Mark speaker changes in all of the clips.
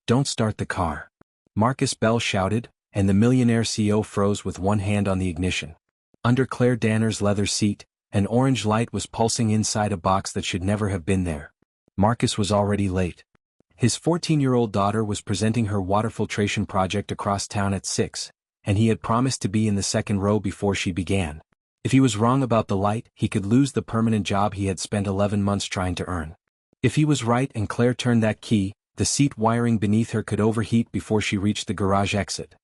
Speaker 1: Don't start the car. Marcus Bell shouted, and the Millionaire CEO froze with one hand on the ignition. Under Claire Danner's leather seat, an orange light was pulsing inside a box that should never have been there. Marcus was already late. His 14-year-old daughter was presenting her water filtration project across town at 6, and he had promised to be in the second row before she began. If he was wrong about the light, he could lose the permanent job he had spent 11 months trying to earn. If he was right and Claire turned that key, the seat wiring beneath her could overheat before she reached the garage exit.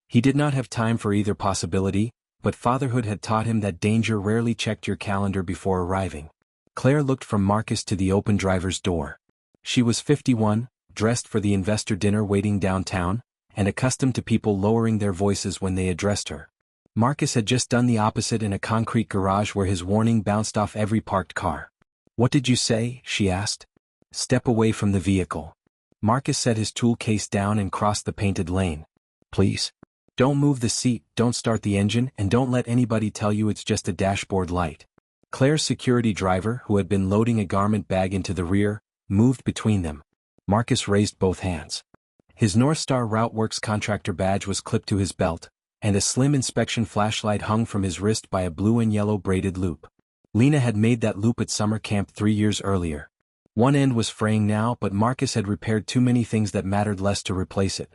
Speaker 1: He did not have time for either possibility, but fatherhood had taught him that danger rarely checked your calendar before arriving. Claire looked from Marcus to the open driver's door. She was 51, dressed for the investor dinner waiting downtown, and accustomed to people lowering their voices when they addressed her. Marcus had just done the opposite in a concrete garage where his warning bounced off every parked car. "What did you say?" she asked. "Step away from the vehicle." Marcus set his tool case down and crossed the painted lane. "Please. Don't move the seat, don't start the engine, and don't let anybody tell you it's just a dashboard light." Claire's security driver, who had been loading a garment bag into the rear, moved between them. Marcus raised both hands. His North Star Routeworks contractor badge was clipped to his belt, and a slim inspection flashlight hung from his wrist by a blue and yellow braided loop. Lena had made that loop at summer camp 3 years earlier. One end was fraying now, but Marcus had repaired too many things that mattered less to replace it.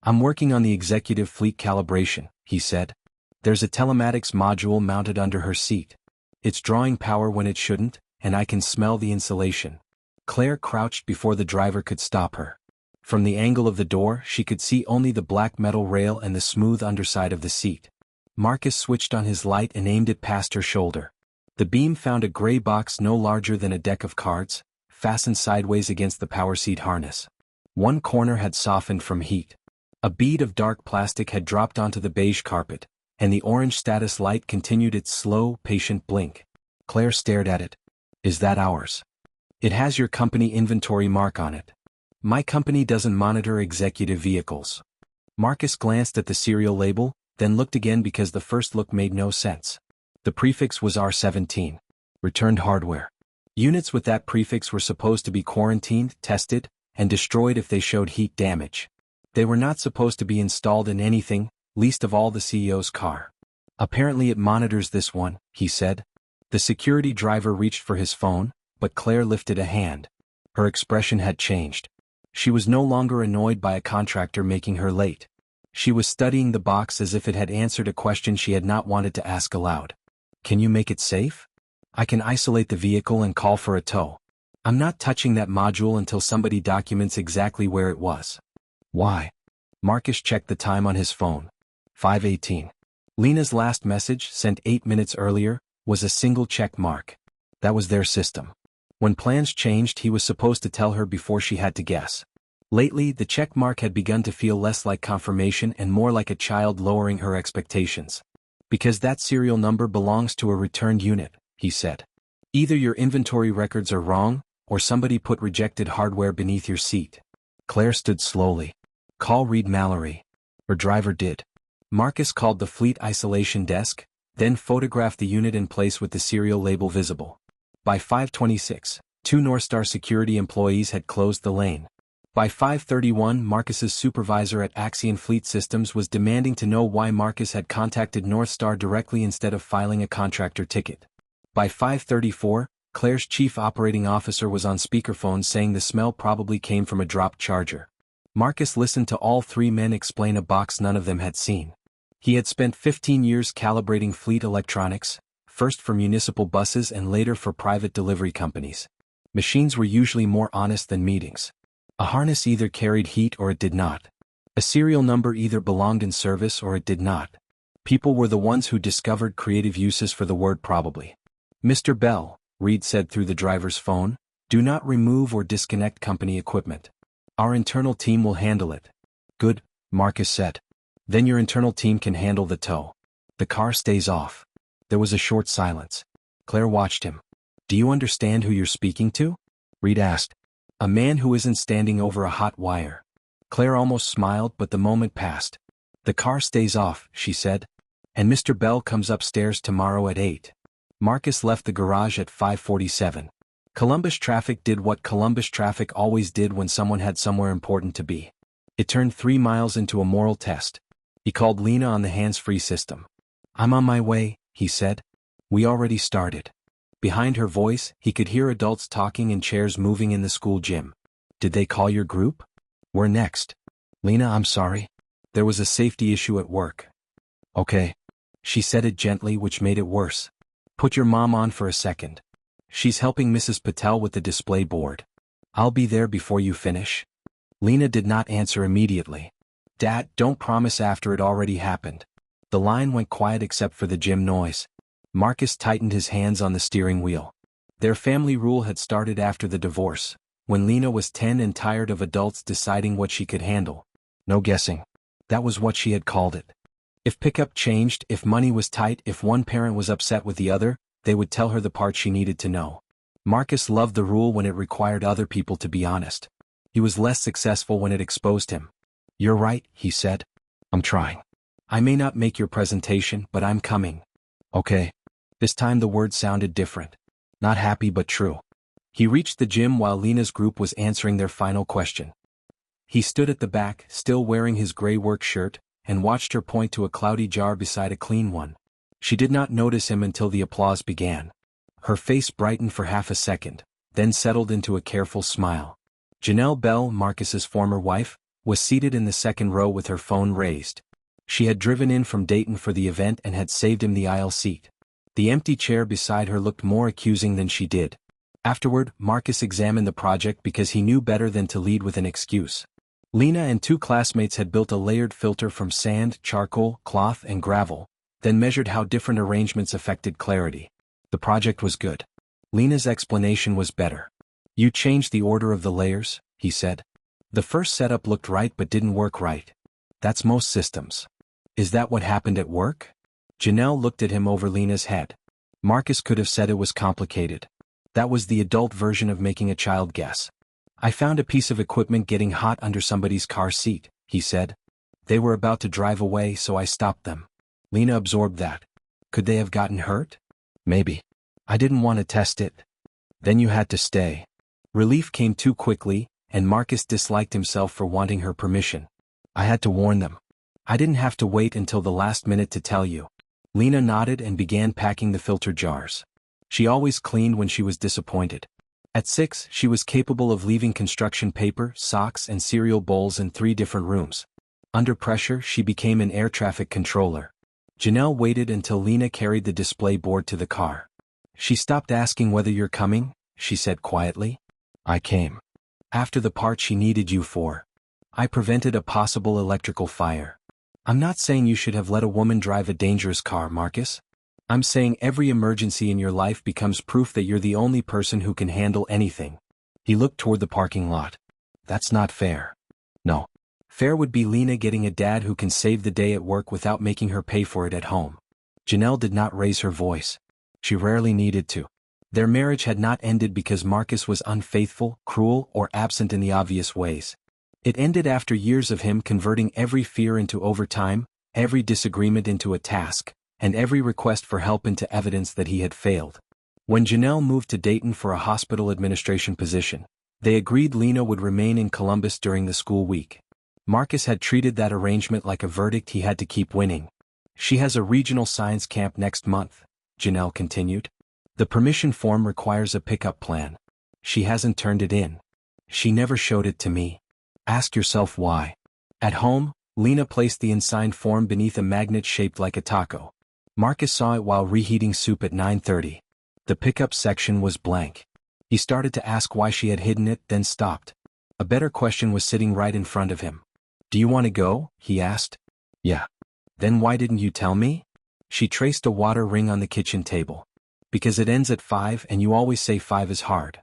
Speaker 1: "I'm working on the executive fleet calibration," he said. "There's a telematics module mounted under her seat. It's drawing power when it shouldn't, and I can smell the insulation." Claire crouched before the driver could stop her. From the angle of the door, she could see only the black metal rail and the smooth underside of the seat. Marcus switched on his light and aimed it past her shoulder. The beam found a gray box no larger than a deck of cards, fastened sideways against the power seat harness. One corner had softened from heat. A bead of dark plastic had dropped onto the beige carpet, and the orange status light continued its slow, patient blink. Claire stared at it. "Is that ours?" "It has your company inventory mark on it." "My company doesn't monitor executive vehicles." Marcus glanced at the serial label, then looked again because the first look made no sense. The prefix was R17. Returned hardware. Units with that prefix were supposed to be quarantined, tested, and destroyed if they showed heat damage. They were not supposed to be installed in anything, least of all the CEO's car. "Apparently it monitors this one," he said. The security driver reached for his phone, but Claire lifted a hand. Her expression had changed. She was no longer annoyed by a contractor making her late. She was studying the box as if it had answered a question she had not wanted to ask aloud. "Can you make it safe? I can isolate the vehicle and call for a tow. I'm not touching that module until somebody documents exactly where it was." "Why?" Marcus checked the time on his phone. 5:18. Lena's last message, sent 8 minutes earlier, was a single check mark. That was their system. When plans changed, he was supposed to tell her before she had to guess. Lately, the check mark had begun to feel less like confirmation and more like a child lowering her expectations. "Because that serial number belongs to a returned unit," he said. "Either your inventory records are wrong, or somebody put rejected hardware beneath your seat." Claire stood slowly. "Call Reed Mallory." Her driver did. Marcus called the fleet isolation desk, then photographed the unit in place with the serial label visible. By 5:26, 2 Northstar security employees had closed the lane. By 5:31, Marcus's supervisor at Axion Fleet Systems was demanding to know why Marcus had contacted Northstar directly instead of filing a contractor ticket. By 5:34, Claire's chief operating officer was on speakerphone saying the smell probably came from a dropped charger. Marcus listened to all 3 men explain a box none of them had seen. He had spent 15 years calibrating fleet electronics, first for municipal buses and later for private delivery companies. Machines were usually more honest than meetings. A harness either carried heat or it did not. A serial number either belonged in service or it did not. People were the ones who discovered creative uses for the word probably. "Mr. Bell," Reed said through the driver's phone, "do not remove or disconnect company equipment. Our internal team will handle it." "Good," Marcus said. "Then your internal team can handle the tow. The car stays off." There was a short silence. Claire watched him. "Do you understand who you're speaking to?" Reed asked. "A man who isn't standing over a hot wire." Claire almost smiled, but the moment passed. "The car stays off," she said. "And Mr. Bell comes upstairs tomorrow at 8. Marcus left the garage at 5:47. Columbus traffic did what Columbus traffic always did when someone had somewhere important to be. It turned 3 miles into a moral test. He called Lena on the hands-free system. "I'm on my way," he said. "We already started." Behind her voice, he could hear adults talking and chairs moving in the school gym. "Did they call your group?" "We're next." "Lena, I'm sorry. There was a safety issue at work." "Okay." She said it gently, which made it worse. "Put your mom on for a second. She's helping Mrs. Patel with the display board. I'll be there before you finish." Lena did not answer immediately. "Dad, don't promise after it already happened." The line went quiet except for the gym noise. Marcus tightened his hands on the steering wheel. Their family rule had started after the divorce, when Lena was 10 and tired of adults deciding what she could handle. No guessing. That was what she had called it. If pickup changed, if money was tight, if one parent was upset with the other, they would tell her the part she needed to know. Marcus loved the rule when it required other people to be honest. He was less successful when it exposed him. "You're right," he said. "I'm trying. I may not make your presentation, but I'm coming." "Okay." This time the words sounded different. Not happy but true. He reached the gym while Lena's group was answering their final question. He stood at the back, still wearing his gray work shirt, and watched her point to a cloudy jar beside a clean one. She did not notice him until the applause began. Her face brightened for half a second, then settled into a careful smile. Janelle Bell, Marcus's former wife, was seated in the second row with her phone raised. She had driven in from Dayton for the event and had saved him the aisle seat. The empty chair beside her looked more accusing than she did. Afterward, Marcus examined the project because he knew better than to lead with an excuse. Lena and 2 classmates had built a layered filter from sand, charcoal, cloth, and gravel, then measured how different arrangements affected clarity. The project was good. Lena's explanation was better. "You changed the order of the layers," he said. "The first setup looked right but didn't work right. That's most systems." "Is that what happened at work?" Janelle looked at him over Lena's head. Marcus could have said it was complicated. That was the adult version of making a child guess. "I found a piece of equipment getting hot under somebody's car seat," he said. "They were about to drive away, so I stopped them." Lena absorbed that. "Could they have gotten hurt?" "Maybe. I didn't want to test it." "Then you had to stay." Relief came too quickly, and Marcus disliked himself for wanting her permission. "I had to warn them. I didn't have to wait until the last minute to tell you." Lena nodded and began packing the filter jars. She always cleaned when she was disappointed. At 6, she was capable of leaving construction paper, socks, and cereal bowls in 3 different rooms. Under pressure, she became an air traffic controller. Janelle waited until Lena carried the display board to the car. "She stopped asking whether you're coming," she said quietly. "I came. After the part she needed you for. I prevented a possible electrical fire." "I'm not saying you should have let a woman drive a dangerous car, Marcus. I'm saying every emergency in your life becomes proof that you're the only person who can handle anything." He looked toward the parking lot. "That's not fair." "No. Fair would be Lena getting a dad who can save the day at work without making her pay for it at home." Janelle did not raise her voice. She rarely needed to. Their marriage had not ended because Marcus was unfaithful, cruel, or absent in the obvious ways. It ended after years of him converting every fear into overtime, every disagreement into a task, and every request for help into evidence that he had failed. When Janelle moved to Dayton for a hospital administration position, they agreed Lena would remain in Columbus during the school week. Marcus had treated that arrangement like a verdict he had to keep winning. "She has a regional science camp next month," Janelle continued. "The permission form requires a pickup plan. She hasn't turned it in. She never showed it to me. Ask yourself why." At home, Lena placed the unsigned form beneath a magnet shaped like a taco. Marcus saw it while reheating soup at 9:30. The pickup section was blank. He started to ask why she had hidden it, then stopped. A better question was sitting right in front of him. "Do you want to go?" he asked. "Yeah." "Then why didn't you tell me?" She traced a water ring on the kitchen table. "Because it ends at 5 and you always say 5 is hard."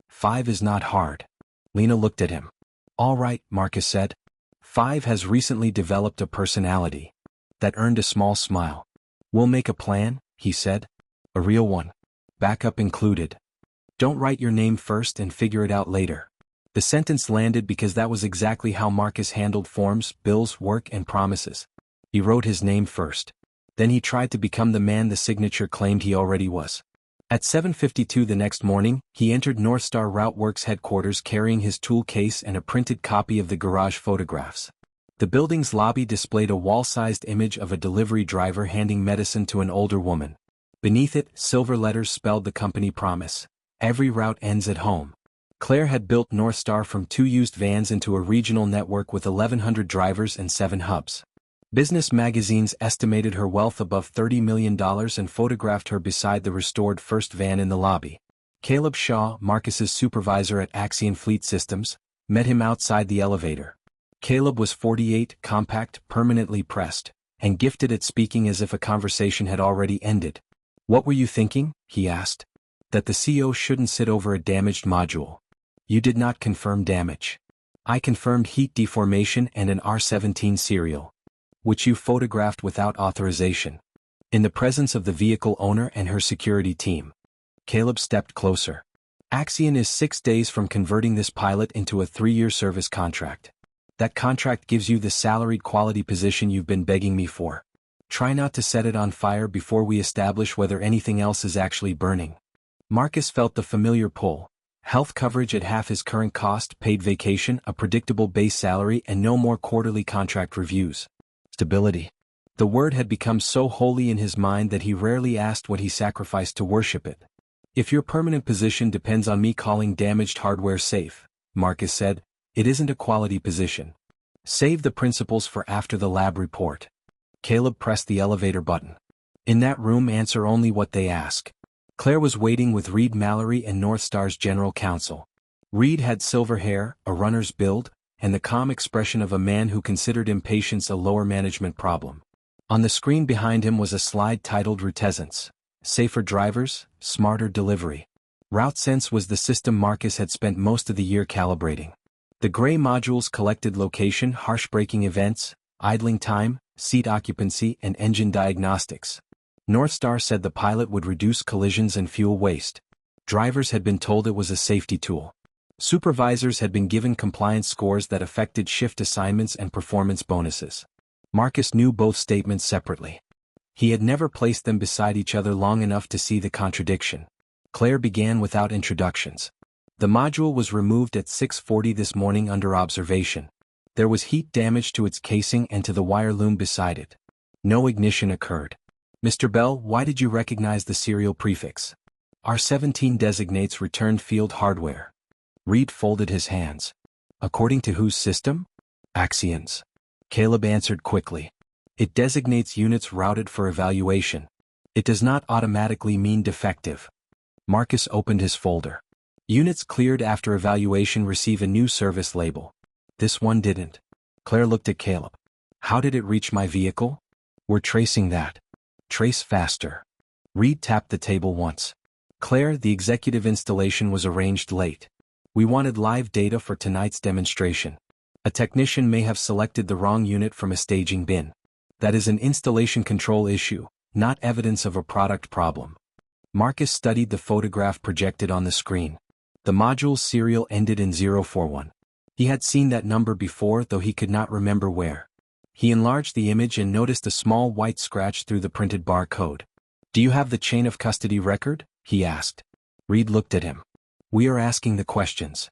Speaker 1: "5 is not hard." Lena looked at him. "All right," Marcus said. 5 has recently developed a personality." That earned a small smile. "We'll make a plan," he said. "A real one. Backup included. Don't write your name first and figure it out later." The sentence landed because that was exactly how Marcus handled forms, bills, work, and promises. He wrote his name first. Then he tried to become the man the signature claimed he already was. At 7:52 the next morning, he entered Northstar Routeworks headquarters carrying his tool case and a printed copy of the garage photographs. The building's lobby displayed a wall-sized image of a delivery driver handing medicine to an older woman. Beneath it, silver letters spelled the company promise: "Every route ends at home." Claire had built Northstar from 2 used vans into a regional network with 1,100 drivers and 7 hubs. Business magazines estimated her wealth above $30 million and photographed her beside the restored first van in the lobby. Caleb Shaw, Marcus's supervisor at Axion Fleet Systems, met him outside the elevator. Caleb was 48, compact, permanently pressed, and gifted at speaking as if a conversation had already ended. "What were you thinking?" he asked. "That the CO shouldn't sit over a damaged module." "You did not confirm damage." "I confirmed heat deformation and an R17 serial, which you photographed without authorization, in the presence of the vehicle owner and her security team." Caleb stepped closer. "Axion is 6 days from converting this pilot into a 3-year service contract. That contract gives you the salaried quality position you've been begging me for. Try not to set it on fire before we establish whether anything else is actually burning." Marcus felt the familiar pull. Health coverage at half his current cost, paid vacation, a predictable base salary, and no more quarterly contract reviews. Stability. The word had become so holy in his mind that he rarely asked what he sacrificed to worship it. "If your permanent position depends on me calling damaged hardware safe," Marcus said, "it isn't a quality position. Save the principles for after the lab report." Caleb pressed the elevator button. "In that room, answer only what they ask." Claire was waiting with Reed Mallory and Northstar's general counsel. Reed had silver hair, a runner's build, and the calm expression of a man who considered impatience a lower management problem. On the screen behind him was a slide titled Resemblance: Safer Drivers, Smarter Delivery. RouteSense was the system Marcus had spent most of the year calibrating. The gray modules collected location, harsh braking events, idling time, seat occupancy, and engine diagnostics. Northstar said the pilot would reduce collisions and fuel waste. Drivers had been told it was a safety tool. Supervisors had been given compliance scores that affected shift assignments and performance bonuses. Marcus knew both statements separately. He had never placed them beside each other long enough to see the contradiction. Claire began without introductions. The module was removed at 6:40 this morning under observation. There was heat damage to its casing and to the wire loom beside it. No ignition occurred. "Mr. Bell, why did you recognize the serial prefix?" "R17 designates returned field hardware." Reed folded his hands. "According to whose system?" "Axion's." Caleb answered quickly. "It designates units routed for evaluation. It does not automatically mean defective." Marcus opened his folder. "Units cleared after evaluation receive a new service label. This one didn't." Claire looked at Caleb. "How did it reach my vehicle?" "We're tracing that." "Trace faster." Reed tapped the table once. "Claire, the executive installation was arranged late. We wanted live data for tonight's demonstration. A technician may have selected the wrong unit from a staging bin. That is an installation control issue, not evidence of a product problem." Marcus studied the photograph projected on the screen. The module's serial ended in 041. He had seen that number before, though he could not remember where. He enlarged the image and noticed a small white scratch through the printed barcode. "Do you have the chain of custody record?" he asked. Reed looked at him. "We are asking the questions.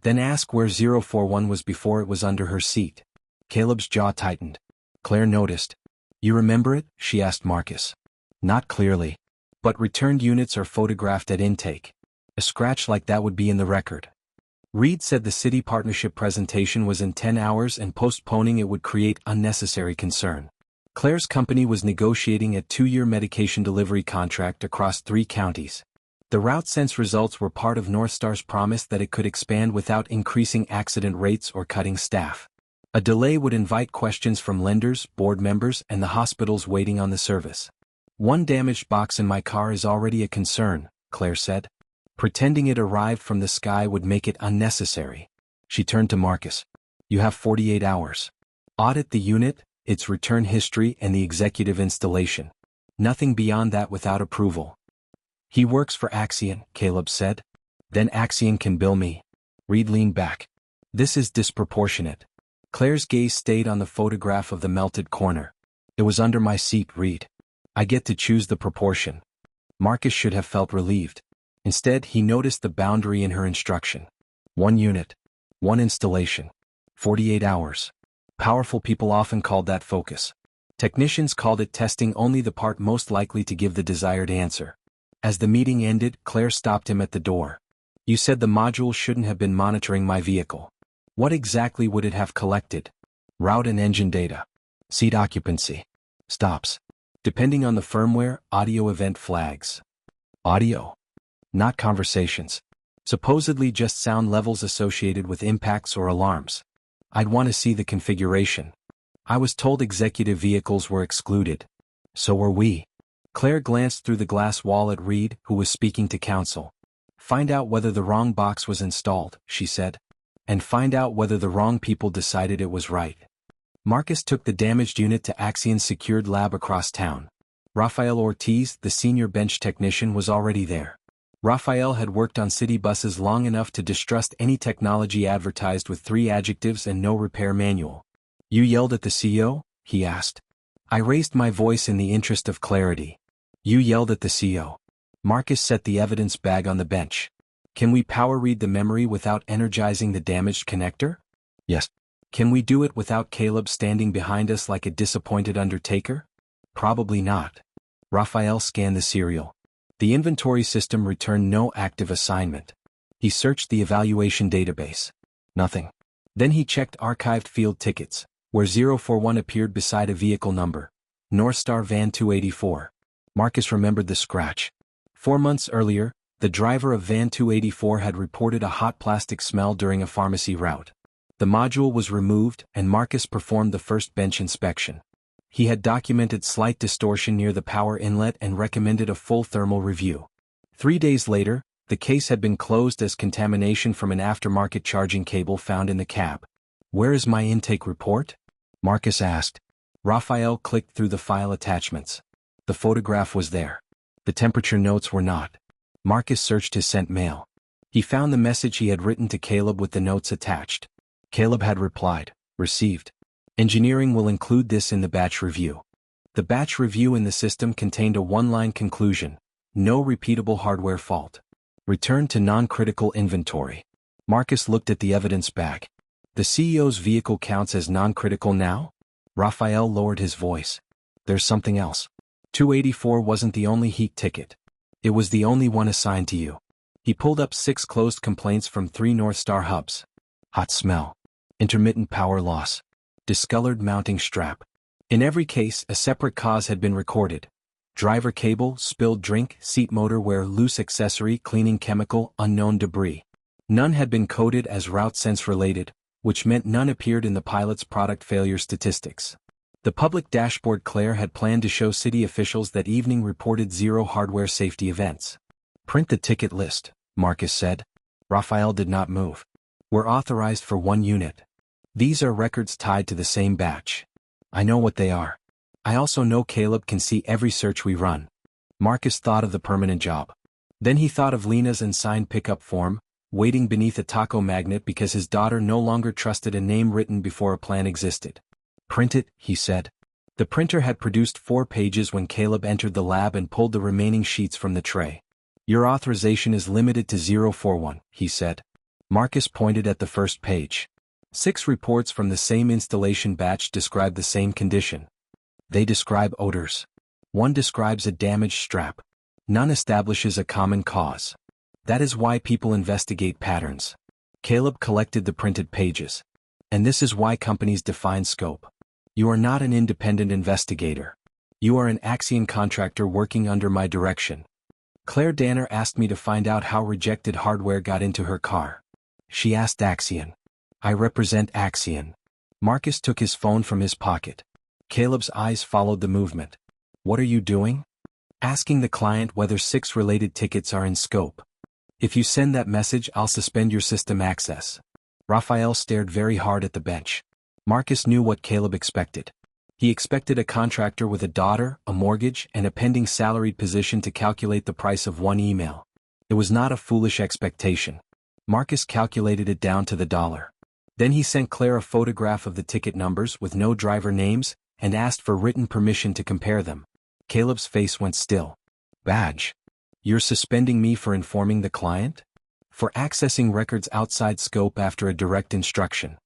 Speaker 1: Then ask where 041 was before it was under her seat." Caleb's jaw tightened. Claire noticed. "You remember it?" she asked Marcus. "Not clearly. But returned units are photographed at intake. A scratch like that would be in the record." Reed said the city partnership presentation was in 10 hours and postponing it would create unnecessary concern. Claire's company was negotiating a 2-year medication delivery contract across 3 counties. The RouteSense results were part of Northstar's promise that it could expand without increasing accident rates or cutting staff. A delay would invite questions from lenders, board members, and the hospitals waiting on the service. "One damaged box in my car is already a concern," Claire said. "Pretending it arrived from the sky would make it unnecessary." She turned to Marcus. "You have 48 hours. Audit the unit, its return history, and the executive installation. Nothing beyond that without approval." "He works for Axion," Caleb said. "Then Axion can bill me." Reed leaned back. "This is disproportionate." Claire's gaze stayed on the photograph of the melted corner. "It was under my seat, Reed. I get to choose the proportion." Marcus should have felt relieved. Instead, he noticed the boundary in her instruction. 1 unit. 1 installation. 48 hours. Powerful people often called that focus. Technicians called it testing only the part most likely to give the desired answer. As the meeting ended, Claire stopped him at the door. You said the module shouldn't have been monitoring my vehicle. What exactly would it have collected? Route and engine data. Seat occupancy. Stops. Depending on the firmware, audio event flags. Audio. Not conversations. Supposedly just sound levels associated with impacts or alarms. I'd want to see the configuration. I was told executive vehicles were excluded. So were we. Claire glanced through the glass wall at Reed, who was speaking to counsel. Find out whether the wrong box was installed, she said. And find out whether the wrong people decided it was right. Marcus took the damaged unit to Axion's secured lab across town. Rafael Ortiz, the senior bench technician, was already there. Rafael had worked on city buses long enough to distrust any technology advertised with 3 adjectives and no repair manual. You yelled at the CEO? He asked. I raised my voice in the interest of clarity. You yelled at the CEO. Marcus set the evidence bag on the bench. Can we power read the memory without energizing the damaged connector? Yes. Can we do it without Caleb standing behind us like a disappointed undertaker? Probably not. Rafael scanned the serial. The inventory system returned no active assignment. He searched the evaluation database. Nothing. Then he checked archived field tickets, where 041 appeared beside a vehicle number. North Star Van 284. Marcus remembered the scratch. 4 months earlier, the driver of Van 284 had reported a hot plastic smell during a pharmacy route. The module was removed, and Marcus performed the first bench inspection. He had documented slight distortion near the power inlet and recommended a full thermal review. 3 days later, the case had been closed as contamination from an aftermarket charging cable found in the cab. Where is my intake report? Marcus asked. Rafael clicked through the file attachments. The photograph was there. The temperature notes were not. Marcus searched his sent mail. He found the message he had written to Caleb with the notes attached. Caleb had replied, received. Engineering will include this in the batch review. The batch review in the system contained a 1-line conclusion. No repeatable hardware fault. Return to non-critical inventory. Marcus looked at the evidence bag. The CEO's vehicle counts as non-critical now? Rafael lowered his voice. There's something else. 284 wasn't the only heat ticket. It was the only one assigned to you. He pulled up 6 closed complaints from 3 North Star hubs. Hot smell. Intermittent power loss. Discolored mounting strap. In every case, a separate cause had been recorded. Driver cable, spilled drink, seat motor wear, loose accessory, cleaning chemical, unknown debris. None had been coded as route sense related, which meant none appeared in the pilot's product failure statistics. The public dashboard Claire had planned to show city officials that evening reported 0 hardware safety events. Print the ticket list, Marcus said. Rafael did not move. We're authorized for 1 unit. These are records tied to the same batch. I know what they are. I also know Caleb can see every search we run. Marcus thought of the permanent job. Then he thought of Lena's unsigned pickup form, waiting beneath a taco magnet because his daughter no longer trusted a name written before a plan existed. Print it, he said. The printer had produced 4 pages when Caleb entered the lab and pulled the remaining sheets from the tray. Your authorization is limited to 041, he said. Marcus pointed at the first page. 6 reports from the same installation batch describe the same condition. They describe odors. 1 describes a damaged strap. None establishes a common cause. That is why people investigate patterns. Caleb collected the printed pages. And this is why companies define scope. You are not an independent investigator. You are an Axion contractor working under my direction. Claire Danner asked me to find out how rejected hardware got into her car. She asked Axion. I represent Axion. Marcus took his phone from his pocket. Caleb's eyes followed the movement. What are you doing? Asking the client whether 6 related tickets are in scope. If you send that message, I'll suspend your system access. Rafael stared very hard at the bench. Marcus knew what Caleb expected. He expected a contractor with a daughter, a mortgage, and a pending salaried position to calculate the price of 1 email. It was not a foolish expectation. Marcus calculated it down to the dollar. Then he sent Claire a photograph of the ticket numbers with no driver names, and asked for written permission to compare them. Caleb's face went still. Badge. You're suspending me for informing the client? For accessing records outside scope after a direct instruction.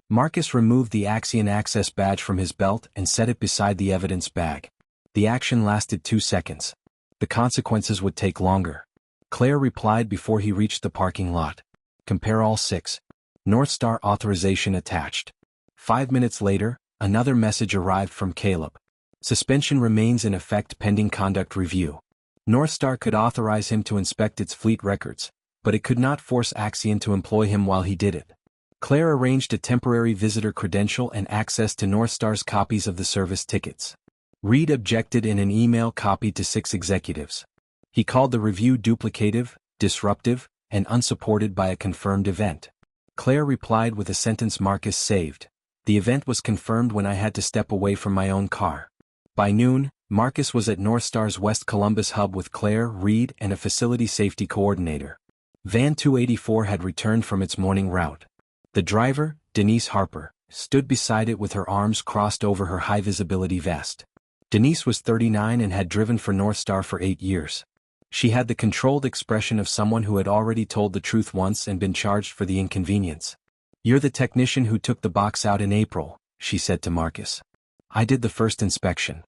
Speaker 1: Marcus removed the Axion access badge from his belt and set it beside the evidence bag. The action lasted 2 seconds. The consequences would take longer. Claire replied before he reached the parking lot. Compare all 6. North Star authorization attached. 5 minutes later, another message arrived from Caleb. Suspension remains in effect pending conduct review. North Star could authorize him to inspect its fleet records, but it could not force Axion to employ him while he did it. Claire arranged a temporary visitor credential and access to North Star's copies of the service tickets. Reed objected in an email copied to 6 executives. He called the review duplicative, disruptive, and unsupported by a confirmed event. Claire replied with a sentence Marcus saved. The event was confirmed when I had to step away from my own car. By noon, Marcus was at North Star's West Columbus hub with Claire, Reed, and a facility safety coordinator. Van 284 had returned from its morning route. The driver, Denise Harper, stood beside it with her arms crossed over her high-visibility vest. Denise was 39 and had driven for North Star for 8 years. She had the controlled expression of someone who had already told the truth once and been charged for the inconvenience. "You're the technician who took the box out in April," she said to Marcus. "I did the first inspection.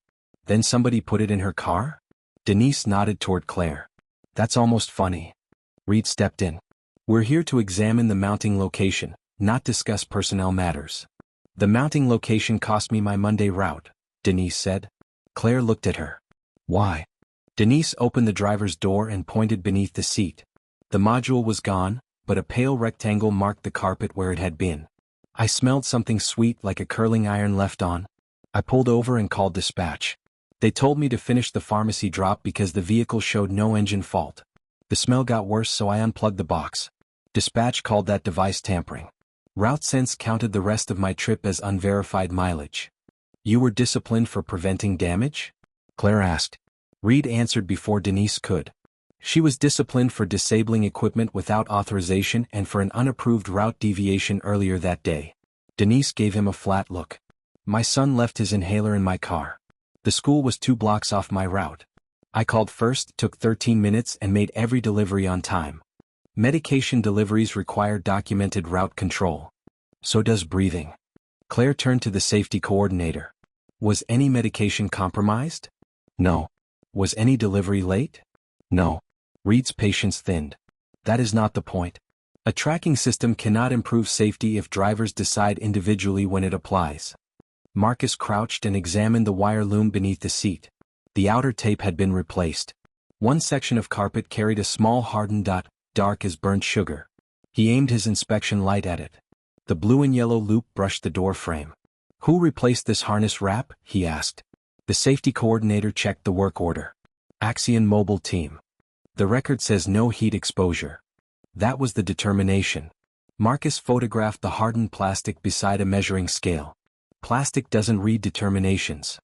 Speaker 1: Then somebody put it in her car?" Denise nodded toward Claire. "That's almost funny." Reed stepped in. "We're here to examine the mounting location, not discuss personnel matters." "The mounting location cost me my Monday route," Denise said. Claire looked at her. "Why?" Denise opened the driver's door and pointed beneath the seat. The module was gone, but a pale rectangle marked the carpet where it had been. "I smelled something sweet like a curling iron left on. I pulled over and called dispatch. They told me to finish the pharmacy drop because the vehicle showed no engine fault. The smell got worse, so I unplugged the box. Dispatch called that device tampering. RouteSense counted the rest of my trip as unverified mileage." "You were disciplined for preventing damage?" Claire asked. Reed answered before Denise could. "She was disciplined for disabling equipment without authorization and for an unapproved route deviation earlier that day." Denise gave him a flat look. "My son left his inhaler in my car. The school was 2 blocks off my route. I called first, took 13 minutes and made every delivery on time. Medication deliveries require documented route control. So does breathing." Claire turned to the safety coordinator. "Was any medication compromised?" "No." "Was any delivery late?" "No." Reed's patience thinned. "That is not the point. A tracking system cannot improve safety if drivers decide individually when it applies." Marcus crouched and examined the wire loom beneath the seat. The outer tape had been replaced. One section of carpet carried a small hardened dot, dark as burnt sugar. He aimed his inspection light at it. The blue and yellow loop brushed the door frame. "Who replaced this harness wrap?" he asked. The safety coordinator checked the work order. "Axion Mobile Team. The record says no heat exposure." That was the determination. Marcus photographed the hardened plastic beside a measuring scale. Plastic doesn't read determinations.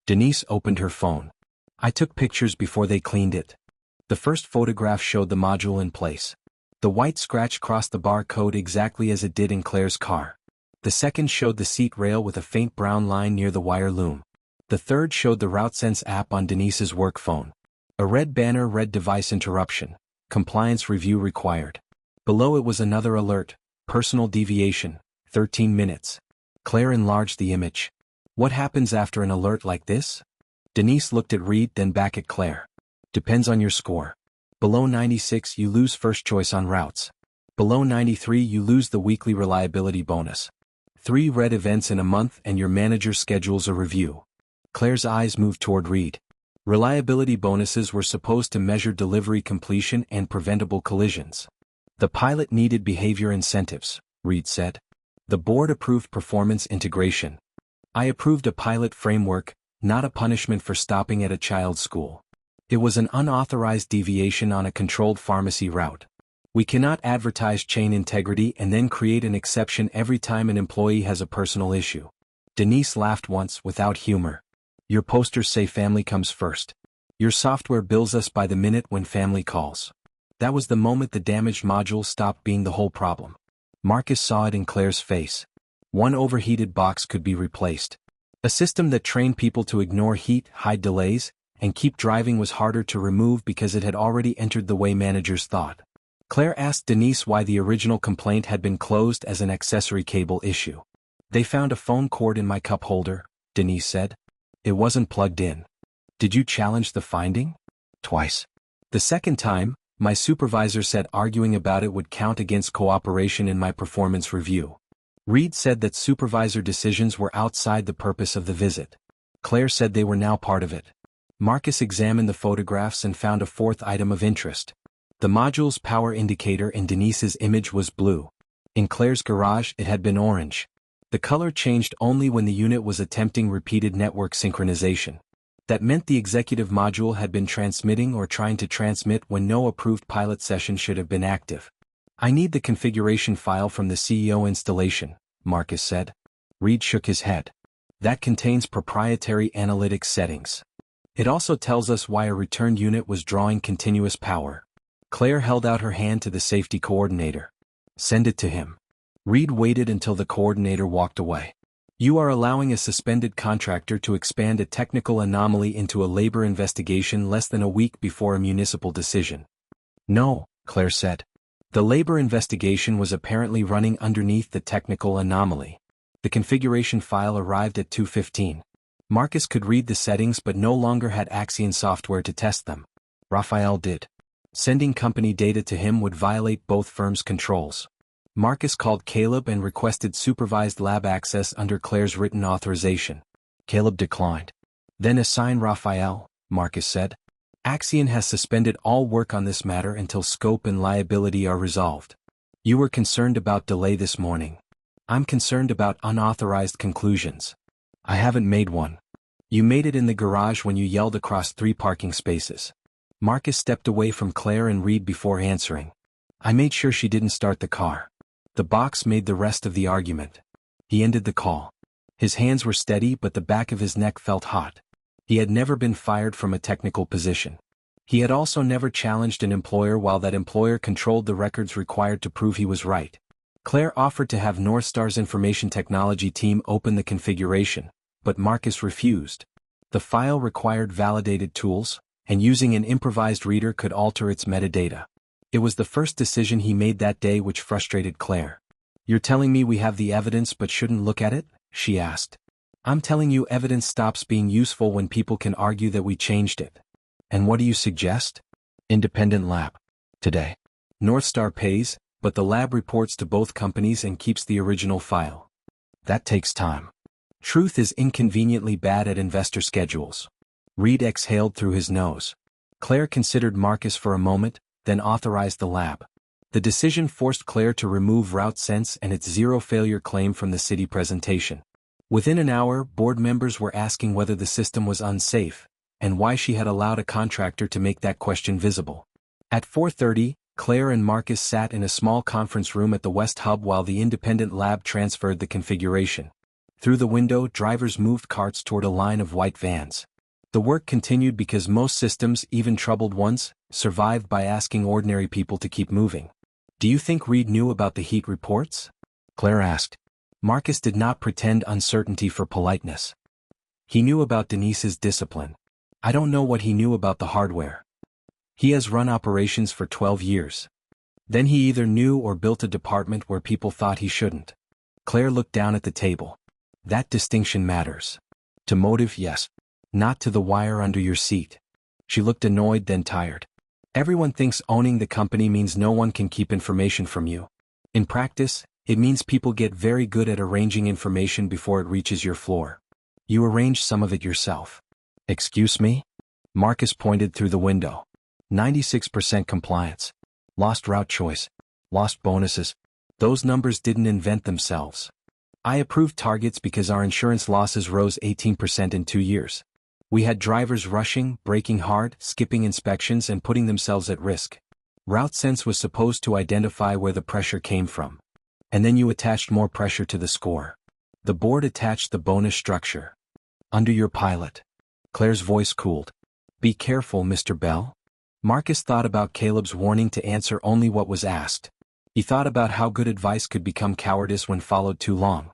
Speaker 1: Denise opened her phone. "I took pictures before they cleaned it." The first photograph showed the module in place. The white scratch crossed the bar code exactly as it did in Claire's car. The second showed the seat rail with a faint brown line near the wire loom. The third showed the RouteSense app on Denise's work phone. A red banner read device interruption. Compliance review required. Below it was another alert, personal deviation, 13 minutes. Claire enlarged the image. "What happens after an alert like this?" Denise looked at Reed, then back at Claire. "Depends on your score. Below 96 you lose first choice on routes. Below 93 you lose the weekly reliability bonus. 3 red events in a month and your manager schedules a review." Claire's eyes moved toward Reed. Reliability bonuses were supposed to measure delivery completion and preventable collisions. "The pilot needed behavior incentives," Reed said. "The board approved performance integration. I approved a pilot framework, not a punishment for stopping at a child's school. It was an unauthorized deviation on a controlled pharmacy route. We cannot advertise chain integrity and then create an exception every time an employee has a personal issue." Denise laughed once without humor. "Your posters say family comes first. Your software bills us by the minute when family calls." That was the moment the damaged module stopped being the whole problem. Marcus saw it in Claire's face. One overheated box could be replaced. A system that trained people to ignore heat, hide delays, and keep driving was harder to remove because it had already entered the way managers thought. Claire asked Denise why the original complaint had been closed as an accessory cable issue. They found a phone cord in my cup holder, Denise said. It wasn't plugged in. Did you challenge the finding? Twice. The second time, my supervisor said arguing about it would count against cooperation in my performance review. Reed said that supervisor decisions were outside the purpose of the visit. Claire said they were now part of it. Marcus examined the photographs and found a fourth item of interest. The module's power indicator in Denise's image was blue. In Claire's garage it had been orange. The color changed only when the unit was attempting repeated network synchronization. That meant the executive module had been transmitting or trying to transmit when no approved pilot session should have been active. I need the configuration file from the CEO installation, Marcus said. Reed shook his head. That contains proprietary analytics settings. It also tells us why a returned unit was drawing continuous power. Claire held out her hand to the safety coordinator. Send it to him. Reed waited until the coordinator walked away. You are allowing a suspended contractor to expand a technical anomaly into a labor investigation less than a week before a municipal decision. No, Claire said. The labor investigation was apparently running underneath the technical anomaly. The configuration file arrived at 2:15. Marcus could read the settings but no longer had Axion software to test them. Raphael did. Sending company data to him would violate both firms' controls. Marcus called Caleb and requested supervised lab access under Claire's written authorization. Caleb declined. Then assign Raphael, Marcus said. Axion has suspended all work on this matter until scope and liability are resolved. You were concerned about delay this morning. I'm concerned about unauthorized conclusions. I haven't made one. You made it in the garage when you yelled across 3 parking spaces. Marcus stepped away from Claire and Reed before answering. I made sure she didn't start the car. The box made the rest of the argument. He ended the call. His hands were steady but the back of his neck felt hot. He had never been fired from a technical position. He had also never challenged an employer while that employer controlled the records required to prove he was right. Claire offered to have Northstar's information technology team open the configuration, but Marcus refused. The file required validated tools, and using an improvised reader could alter its metadata. It was the first decision he made that day which frustrated Claire. You're telling me we have the evidence but shouldn't look at it? She asked. I'm telling you evidence stops being useful when people can argue that we changed it. And what do you suggest? Independent lab. Today. Northstar pays, but the lab reports to both companies and keeps the original file. That takes time. Truth is inconveniently bad at investor schedules. Reed exhaled through his nose. Claire considered Marcus for a moment, then authorized the lab. The decision forced Claire to remove RouteSense and its zero-failure claim from the city presentation. Within an hour, board members were asking whether the system was unsafe, and why she had allowed a contractor to make that question visible. At 4:30, Claire and Marcus sat in a small conference room at the West Hub while the independent lab transferred the configuration. Through the window, drivers moved carts toward a line of white vans. The work continued because most systems, even troubled ones, survived by asking ordinary people to keep moving. Do you think Reed knew about the heat reports? Claire asked. Marcus did not pretend uncertainty for politeness. He knew about Denise's discipline. I don't know what he knew about the hardware. He has run operations for 12 years. Then he either knew or built a department where people thought he shouldn't. Claire looked down at the table. That distinction matters. To motive, yes. Not to the wire under your seat. She looked annoyed then tired. Everyone thinks owning the company means no one can keep information from you. In practice, it means people get very good at arranging information before it reaches your floor. You arrange some of it yourself. Excuse me? Marcus pointed through the window. 96% compliance. Lost route choice. Lost bonuses. Those numbers didn't invent themselves. I approved targets because our insurance losses rose 18% in 2 years. We had drivers rushing, braking hard, skipping inspections and putting themselves at risk. RouteSense was supposed to identify where the pressure came from. And then you attached more pressure to the score. The board attached the bonus structure. Under your pilot. Claire's voice cooled. Be careful, Mr. Bell. Marcus thought about Caleb's warning to answer only what was asked. He thought about how good advice could become cowardice when followed too long.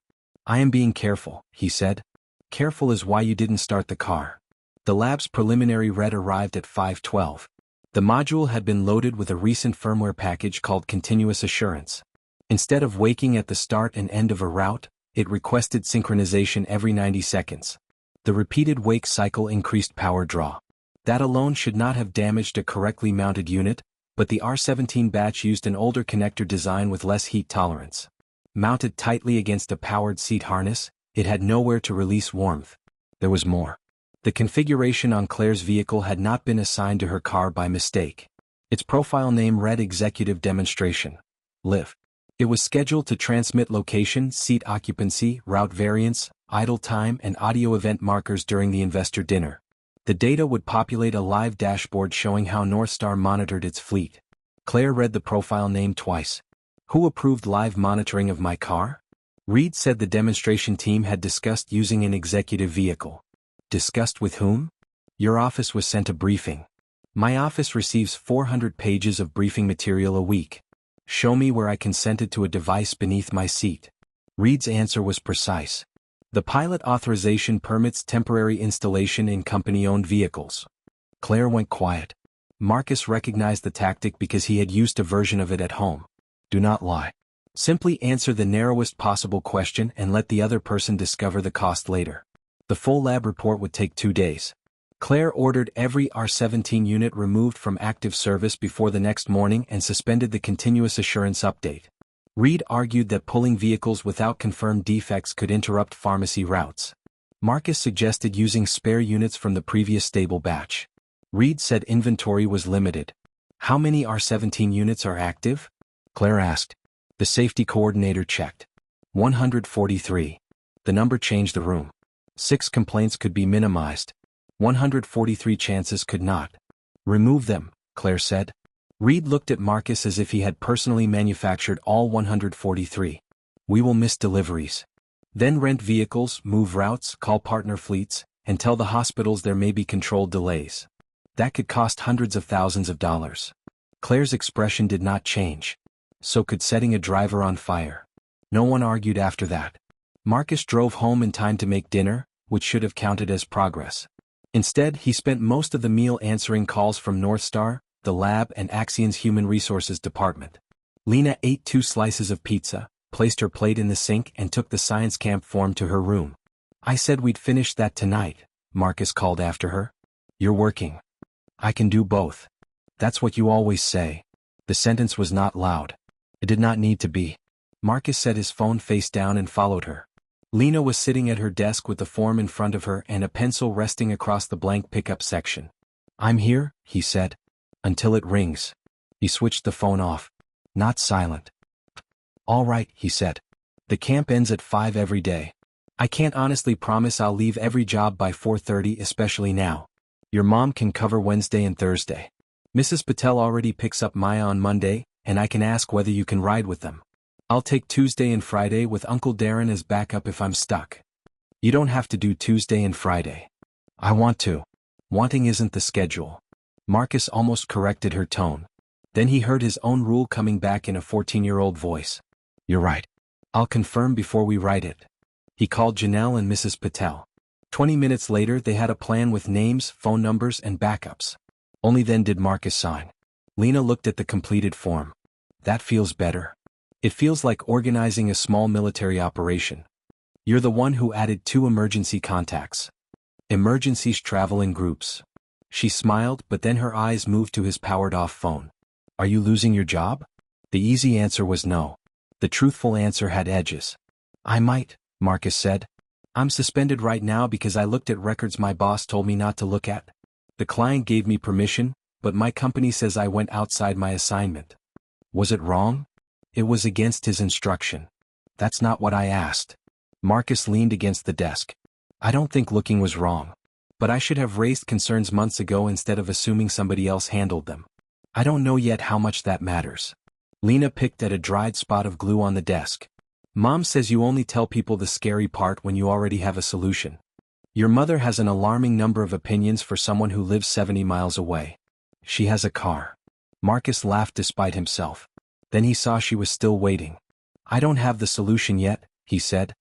Speaker 1: I am being careful, he said. Careful is why you didn't start the car. The lab's preliminary read arrived at 5:12. The module had been loaded with a recent firmware package called Continuous Assurance. Instead of waking at the start and end of a route, it requested synchronization every 90 seconds. The repeated wake cycle increased power draw. That alone should not have damaged a correctly mounted unit, but the R17 batch used an older connector design with less heat tolerance. Mounted tightly against a powered seat harness, it had nowhere to release warmth. There was more. The configuration on Claire's vehicle had not been assigned to her car by mistake. Its profile name read Executive Demonstration. Live. It was scheduled to transmit location, seat occupancy, route variance, idle time, and audio event markers during the investor dinner. The data would populate a live dashboard showing how Northstar monitored its fleet. Claire read the profile name twice. Who approved live monitoring of my car? Reed said the demonstration team had discussed using an executive vehicle. Discussed with whom? Your office was sent a briefing. My office receives 400 pages of briefing material a week. Show me where I consented to a device beneath my seat. Reed's answer was precise. The pilot authorization permits temporary installation in company-owned vehicles. Claire went quiet. Marcus recognized the tactic because he had used a version of it at home. Do not lie. Simply answer the narrowest possible question and let the other person discover the cost later. The full lab report would take 2 days. Claire ordered every R17 unit removed from active service before the next morning and suspended the continuous assurance update. Reed argued that pulling vehicles without confirmed defects could interrupt pharmacy routes. Marcus suggested using spare units from the previous stable batch. Reed said inventory was limited. How many R17 units are active? Claire asked. The safety coordinator checked. 143. The number changed the room. 6 complaints could be minimized. 143 chances could not. Remove them, Claire said. Reed looked at Marcus as if he had personally manufactured all 143. We will miss deliveries. Then rent vehicles, move routes, call partner fleets, and tell the hospitals there may be controlled delays. That could cost hundreds of thousands of dollars. Claire's expression did not change. So could setting a driver on fire. No one argued after that. Marcus drove home in time to make dinner, which should have counted as progress. Instead, he spent most of the meal answering calls from Northstar, the lab, and Axion's Human Resources Department. Lena ate 2 slices of pizza, placed her plate in the sink, and took the science camp form to her room. I said we'd finish that tonight, Marcus called after her. You're working. I can do both. That's what you always say. The sentence was not loud. It did not need to be. Marcus set his phone face down and followed her. Lena was sitting at her desk with the form in front of her and a pencil resting across the blank pickup section. I'm here, he said. Until it rings. He switched the phone off. Not silent. All right, he said. The camp ends at 5 every day. I can't honestly promise I'll leave every job by 4:30, especially now. Your mom can cover Wednesday and Thursday. Mrs. Patel already picks up Maya on Monday, and I can ask whether you can ride with them. I'll take Tuesday and Friday with Uncle Darren as backup if I'm stuck. You don't have to do Tuesday and Friday. I want to. Wanting isn't the schedule. Marcus almost corrected her tone. Then he heard his own rule coming back in a 14-year-old voice. You're right. I'll confirm before we write it. He called Janelle and Mrs. Patel. 20 minutes later they had a plan with names, phone numbers, and backups. Only then did Marcus sign. Lena looked at the completed form. That feels better. It feels like organizing a small military operation. You're the one who added 2 emergency contacts. Emergencies travel in groups. She smiled, but then her eyes moved to his powered-off phone. Are you losing your job? The easy answer was no. The truthful answer had edges. I might, Marcus said. I'm suspended right now because I looked at records my boss told me not to look at. The client gave me permission, but my company says I went outside my assignment. Was it wrong? It was against his instruction. That's not what I asked. Marcus leaned against the desk. I don't think looking was wrong. But I should have raised concerns months ago instead of assuming somebody else handled them. I don't know yet how much that matters. Lena picked at a dried spot of glue on the desk. Mom says you only tell people the scary part when you already have a solution. Your mother has an alarming number of opinions for someone who lives 70 miles away. She has a car. Marcus laughed despite himself. Then he saw she was still waiting. I don't have the solution yet, he said.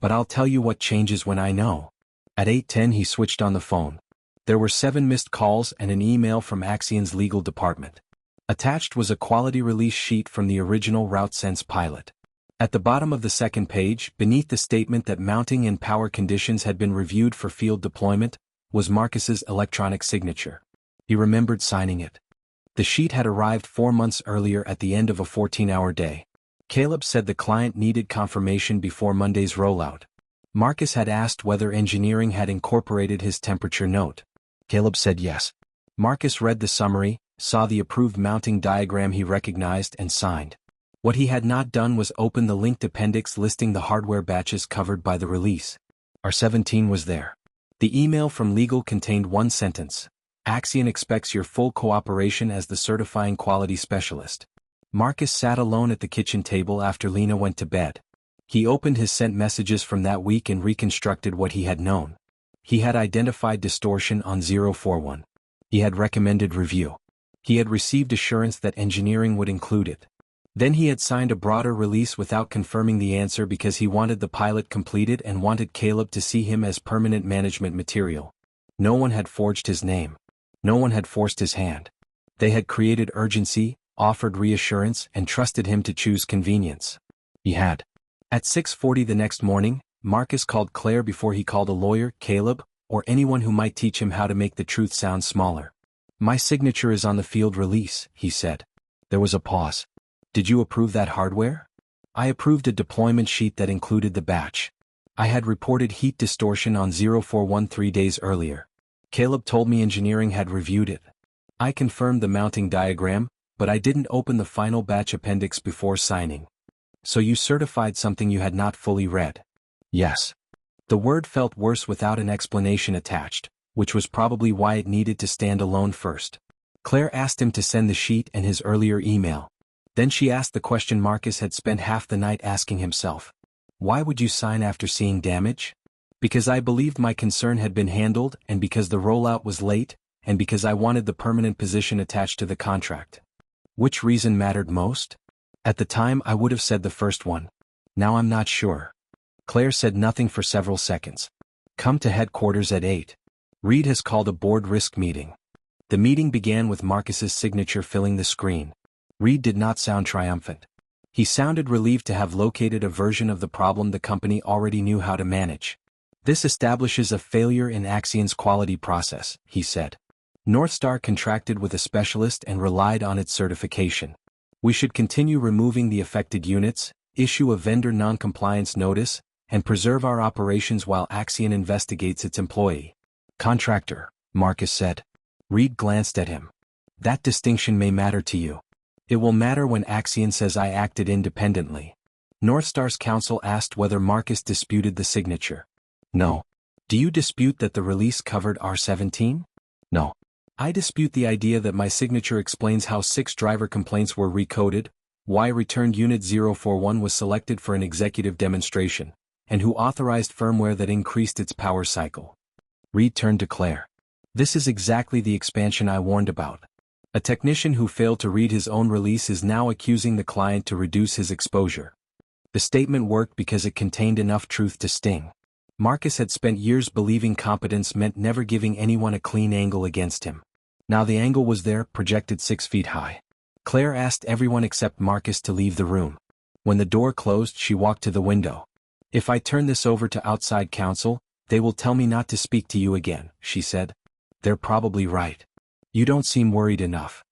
Speaker 1: But I'll tell you what changes when I know. At 8:10 he switched on the phone. There were 7 missed calls and an email from Accion's legal department. Attached was a quality release sheet from the original RouteSense pilot. At the bottom of the second page, beneath the statement that mounting and power conditions had been reviewed for field deployment, was Marcus's electronic signature. He remembered signing it. The sheet had arrived 4 months earlier at the end of a 14-hour day. Caleb said the client needed confirmation before Monday's rollout. Marcus had asked whether engineering had incorporated his temperature note. Caleb said yes. Marcus read the summary, saw the approved mounting diagram he recognized and signed. What he had not done was open the linked appendix listing the hardware batches covered by the release. R17 was there. The email from legal contained one sentence. Axion expects your full cooperation as the certifying quality specialist. Marcus sat alone at the kitchen table after Lena went to bed. He opened his sent messages from that week and reconstructed what he had known. He had identified distortion on 041. He had recommended review. He had received assurance that engineering would include it. Then he had signed a broader release without confirming the answer because he wanted the pilot completed and wanted Caleb to see him as permanent management material. No one had forged his name. No one had forced his hand. They had created urgency, offered reassurance, and trusted him to choose convenience. He had. At 6:40 the next morning, Marcus called Claire before he called a lawyer, Caleb, or anyone who might teach him how to make the truth sound smaller. My signature is on the field release, he said. There was a pause. Did you approve that hardware? I approved a deployment sheet that included the batch. I had reported heat distortion on 041 3 days earlier. Caleb told me engineering had reviewed it. I confirmed the mounting diagram, but I didn't open the final batch appendix before signing. So you certified something you had not fully read? Yes. The word felt worse without an explanation attached, which was probably why it needed to stand alone first. Claire asked him to send the sheet and his earlier email. Then she asked the question Marcus had spent half the night asking himself. Why would you sign after seeing damage? Because I believed my concern had been handled, and because the rollout was late, and because I wanted the permanent position attached to the contract. Which reason mattered most? At the time I would have said the first one. Now I'm not sure. Claire said nothing for several seconds. Come to headquarters at 8. Reed has called a board risk meeting. The meeting began with Marcus's signature filling the screen. Reed did not sound triumphant. He sounded relieved to have located a version of the problem the company already knew how to manage. This establishes a failure in Axion's quality process, he said. Northstar contracted with a specialist and relied on its certification. We should continue removing the affected units, issue a vendor non-compliance notice, and preserve our operations while Axion investigates its employee. Contractor, Marcus said. Reed glanced at him. That distinction may matter to you. It will matter when Axion says I acted independently. Northstar's counsel asked whether Marcus disputed the signature. No. Do you dispute that the release covered R17? No. I dispute the idea that my signature explains how 6 driver complaints were recoded, why returned Unit 041 was selected for an executive demonstration, and who authorized firmware that increased its power cycle. Reed turned to Claire. This is exactly the expansion I warned about. A technician who failed to read his own release is now accusing the client to reduce his exposure. The statement worked because it contained enough truth to sting. Marcus had spent years believing competence meant never giving anyone a clean angle against him. Now the angle was there, projected 6 feet high. Claire asked everyone except Marcus to leave the room. When the door closed, she walked to the window. If I turn this over to outside counsel, they will tell me not to speak to you again, she said. They're probably right. You don't seem worried enough.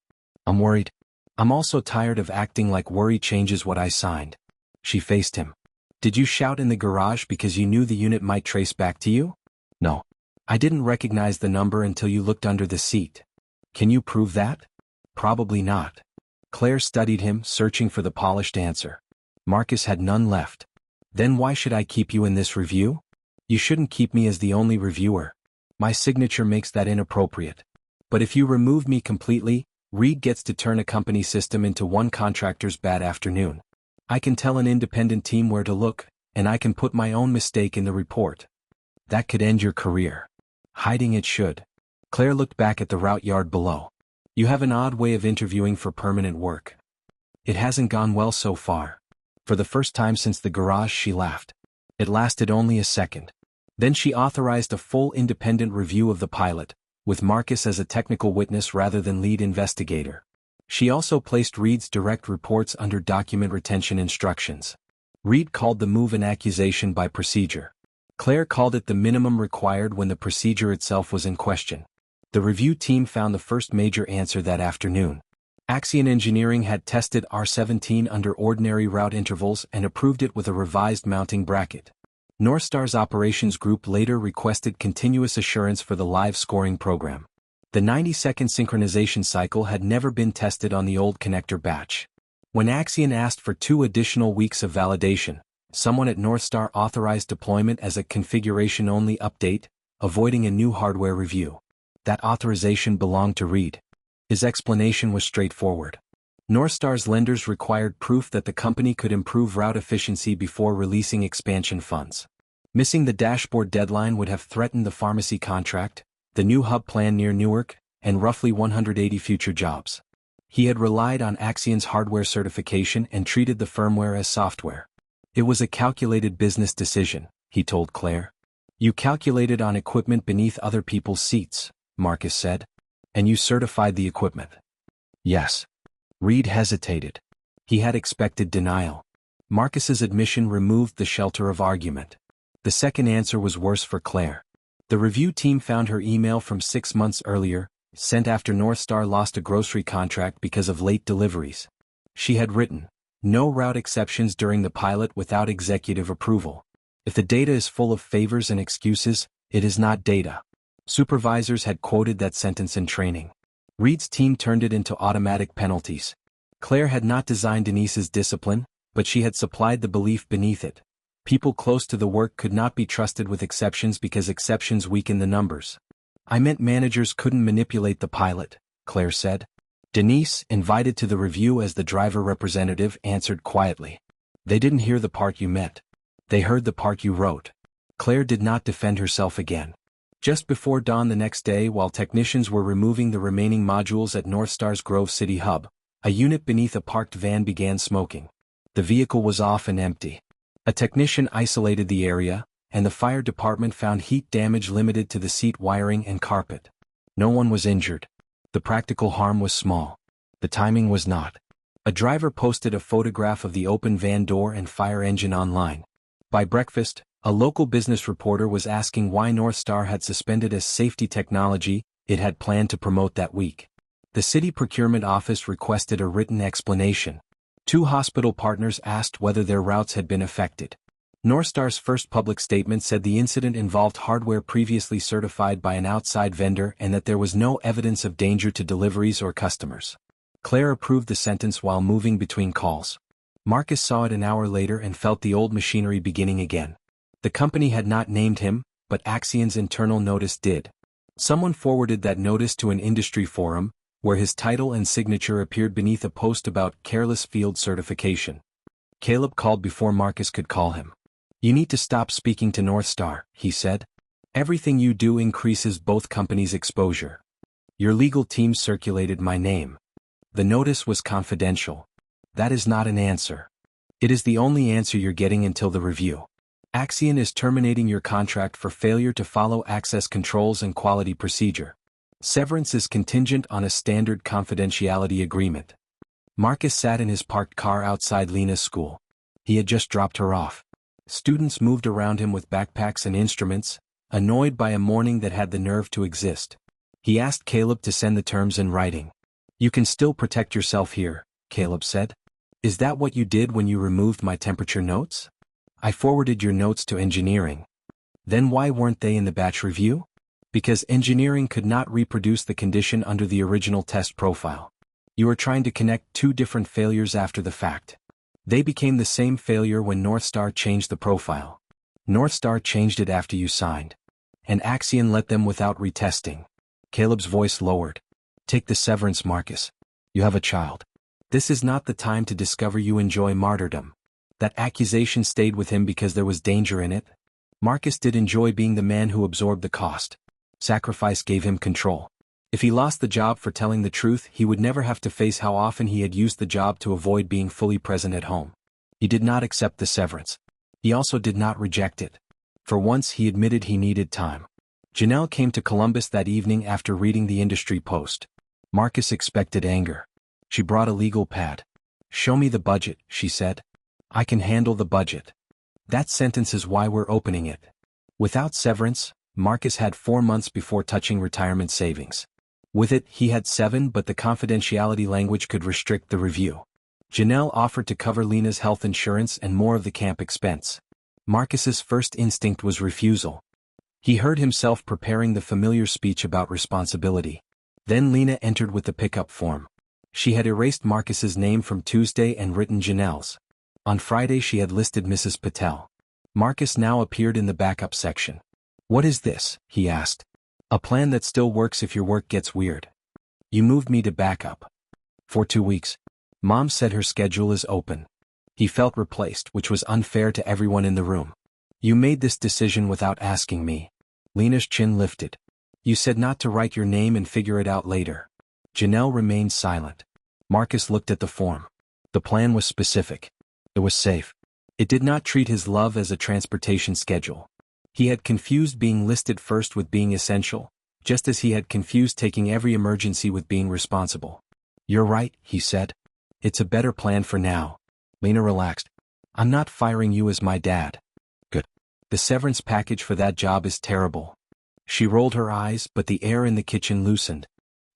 Speaker 1: I'm worried. I'm also tired of acting like worry changes what I signed. She faced him. Did you shout in the garage because you knew the unit might trace back to you? No. I didn't recognize the number until you looked under the seat. Can you prove that? Probably not. Claire studied him, searching for the polished answer. Marcus had none left. Then why should I keep you in this review? You shouldn't keep me as the only reviewer. My signature makes that inappropriate. But if you remove me completely, Reed gets to turn a company system into one contractor's bad afternoon. I can tell an independent team where to look, and I can put my own mistake in the report. That could end your career. Hiding it should. Claire looked back at the route yard below. You have an odd way of interviewing for permanent work. It hasn't gone well so far. For the first time since the garage, she laughed. It lasted only a second. Then she authorized a full independent review of the pilot, with Marcus as a technical witness rather than lead investigator. She also placed Reed's direct reports under document retention instructions. Reed called the move an accusation by procedure. Claire called it the minimum required when the procedure itself was in question. The review team found the first major answer that afternoon. Axion Engineering had tested R17 under ordinary route intervals and approved it with a revised mounting bracket. Northstar's operations group later requested continuous assurance for the live scoring program. The 90-second synchronization cycle had never been tested on the old connector batch. When Axion asked for 2 additional weeks of validation, someone at Northstar authorized deployment as a configuration-only update, avoiding a new hardware review. That authorization belonged to Reed. His explanation was straightforward. Northstar's lenders required proof that the company could improve route efficiency before releasing expansion funds. Missing the dashboard deadline would have threatened the pharmacy contract, the new hub plan near Newark, and roughly 180 future jobs. He had relied on Axion's hardware certification and treated the firmware as software. It was a calculated business decision, he told Claire. You calculated on equipment beneath other people's seats, Marcus said. And you certified the equipment. Yes. Reed hesitated. He had expected denial. Marcus's admission removed the shelter of argument. The second answer was worse for Claire. The review team found her email from 6 months earlier, sent after Northstar lost a grocery contract because of late deliveries. She had written, "No route exceptions during the pilot without executive approval. If the data is full of favors and excuses, it is not data." Supervisors had quoted that sentence in training. Reed's team turned it into automatic penalties. Claire had not designed Denise's discipline, but she had supplied the belief beneath it. People close to the work could not be trusted with exceptions because exceptions weaken the numbers. I meant managers couldn't manipulate the pilot, Claire said. Denise, invited to the review as the driver representative, answered quietly. They didn't hear the part you meant. They heard the part you wrote. Claire did not defend herself again. Just before dawn the next day, while technicians were removing the remaining modules at Northstar's Grove City hub, a unit beneath a parked van began smoking. The vehicle was off and empty. A technician isolated the area, and the fire department found heat damage limited to the seat wiring and carpet. No one was injured. The practical harm was small. The timing was not. A driver posted a photograph of the open van door and fire engine online. By breakfast, a local business reporter was asking why Northstar had suspended a safety technology it had planned to promote that week. The city procurement office requested a written explanation. 2 hospital partners asked whether their routes had been affected. Northstar's first public statement said the incident involved hardware previously certified by an outside vendor and that there was no evidence of danger to deliveries or customers. Claire approved the sentence while moving between calls. Marcus saw it an hour later and felt the old machinery beginning again. The company had not named him, but Axion's internal notice did. Someone forwarded that notice to an industry forum, where his title and signature appeared beneath a post about careless field certification. Caleb called before Marcus could call him. You need to stop speaking to Northstar, he said. Everything you do increases both companies' exposure. Your legal team circulated my name. The notice was confidential. That is not an answer. It is the only answer you're getting until the review. Axion is terminating your contract for failure to follow access controls and quality procedure. Severance is contingent on a standard confidentiality agreement. Marcus sat in his parked car outside Lena's school. He had just dropped her off. Students moved around him with backpacks and instruments, annoyed by a morning that had the nerve to exist. He asked Caleb to send the terms in writing. You can still protect yourself here, Caleb said. Is that what you did when you removed my temperature notes? I forwarded your notes to engineering. Then why weren't they in the batch review? Because engineering could not reproduce the condition under the original test profile. You are trying to connect 2 different failures after the fact. They became the same failure when Northstar changed the profile. Northstar changed it after you signed. And Axion let them without retesting. Caleb's voice lowered. Take the severance, Marcus. You have a child. This is not the time to discover you enjoy martyrdom. That accusation stayed with him because there was danger in it. Marcus did enjoy being the man who absorbed the cost. Sacrifice gave him control. If he lost the job for telling the truth, he would never have to face how often he had used the job to avoid being fully present at home. He did not accept the severance. He also did not reject it. For once he admitted he needed time. Janelle came to Columbus that evening after reading the industry post. Marcus expected anger. She brought a legal pad. "Show me the budget," she said. "I can handle the budget." That sentence is why we're opening it. Without severance, Marcus had 4 months before touching retirement savings. With it, he had 7, but the confidentiality language could restrict the review. Janelle offered to cover Lena's health insurance and more of the camp expense. Marcus's first instinct was refusal. He heard himself preparing the familiar speech about responsibility. Then Lena entered with the pickup form. She had erased Marcus's name from Tuesday and written Janelle's. On Friday she had listed Mrs. Patel. Marcus now appeared in the backup section. "What is this?" he asked. "A plan that still works if your work gets weird. You moved me to backup. For 2 weeks. Mom said her schedule is open." He felt replaced, which was unfair to everyone in the room. "You made this decision without asking me." Lena's chin lifted. "You said not to write your name and figure it out later." Janelle remained silent. Marcus looked at the form. The plan was specific. It was safe. It did not treat his love as a transportation schedule. He had confused being listed first with being essential, just as he had confused taking every emergency with being responsible. "You're right," he said. "It's a better plan for now." Lena relaxed. "I'm not firing you as my dad." "Good. The severance package for that job is terrible." She rolled her eyes, but the air in the kitchen loosened.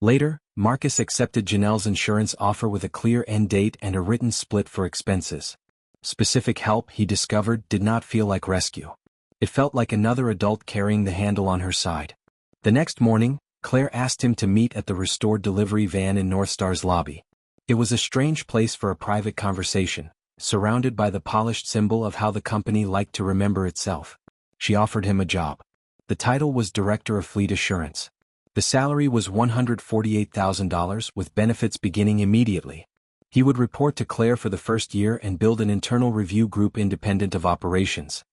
Speaker 1: Later, Marcus accepted Janelle's insurance offer with a clear end date and a written split for expenses. Specific help, he discovered, did not feel like rescue. It felt like another adult carrying the handle on her side. The next morning, Claire asked him to meet at the restored delivery van in Northstar's lobby. It was a strange place for a private conversation, surrounded by the polished symbol of how the company liked to remember itself. She offered him a job. The title was Director of Fleet Assurance. The salary was $148,000 with benefits beginning immediately. He would report to Claire for the first year and build an internal review group independent of operations.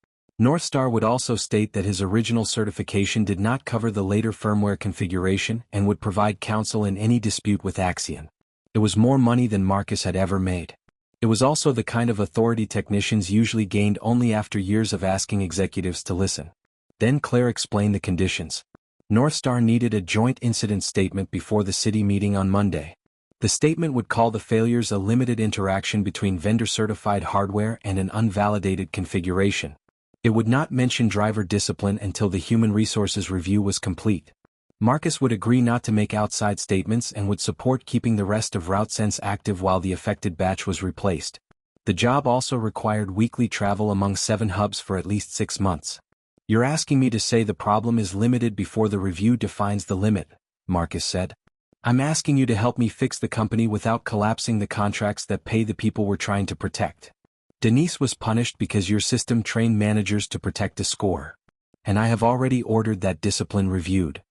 Speaker 1: Northstar would also state that his original certification did not cover the later firmware configuration and would provide counsel in any dispute with Axion. It was more money than Marcus had ever made. It was also the kind of authority technicians usually gained only after years of asking executives to listen. Then Claire explained the conditions. Northstar needed a joint incident statement before the city meeting on Monday. The statement would call the failures a limited interaction between vendor-certified hardware and an unvalidated configuration. It would not mention driver discipline until the human resources review was complete. Marcus would agree not to make outside statements and would support keeping the rest of RouteSense active while the affected batch was replaced. The job also required weekly travel among 7 hubs for at least 6 months. "You're asking me to say the problem is limited before the review defines the limit," Marcus said. "I'm asking you to help me fix the company without collapsing the contracts that pay the people we're trying to protect. Denise was punished because your system trained managers to protect a score. And I have already ordered that discipline reviewed."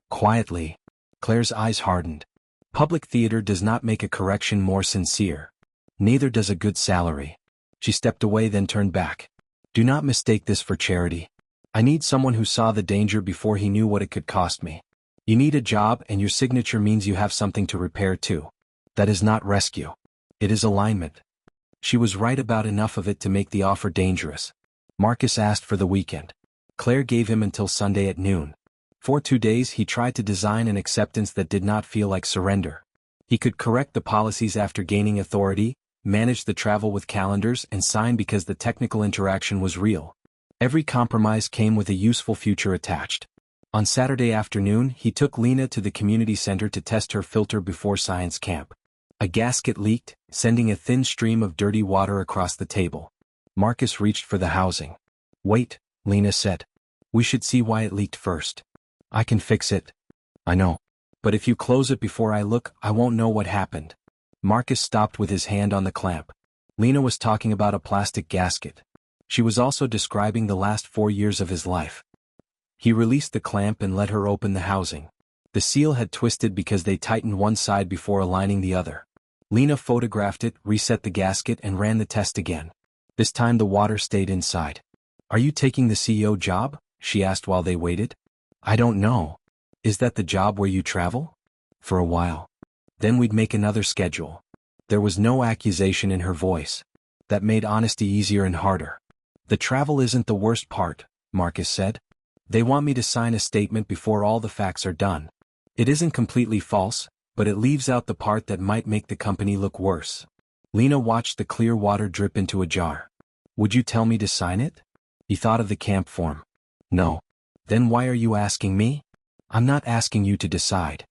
Speaker 1: Quietly, Claire's eyes hardened. Public theater does not make a correction more sincere. Neither does a good salary. She stepped away, then turned back. "Do not mistake this for charity. I need someone who saw the danger before he knew what it could cost me. You need a job, and your signature means you have something to repair too. That is not rescue. It is alignment." She was right about enough of it to make the offer dangerous. Marcus asked for the weekend. Claire gave him until Sunday at noon. For 2 days he tried to design an acceptance that did not feel like surrender. He could correct the policies after gaining authority, manage the travel with calendars, and sign because the technical interaction was real. Every compromise came with a useful future attached. On Saturday afternoon he took Lena to the community center to test her filter before science camp. A gasket leaked, sending a thin stream of dirty water across the table. Marcus reached for the housing. "Wait," Lena said. "We should see why it leaked first." "I can fix it." "I know. But if you close it before I look, I won't know what happened." Marcus stopped with his hand on the clamp. Lena was talking about a plastic gasket. She was also describing the last 4 years of his life. He released the clamp and let her open the housing. The seal had twisted because they tightened one side before aligning the other. Lena photographed it, reset the gasket, and ran the test again. This time the water stayed inside. "Are you taking the CEO job?" she asked while they waited. "I don't know. Is that the job where you travel?" "For a while. Then we'd make another schedule." There was no accusation in her voice. That made honesty easier and harder. "The travel isn't the worst part," Marcus said. They want me to sign a statement before all the facts are done. It isn't completely false, but it leaves out the part that might make the company look worse. Lena watched the clear water drip into a jar. Would you tell me to sign it? He thought of the camp form. No. Then why are you asking me? I'm not asking you to decide.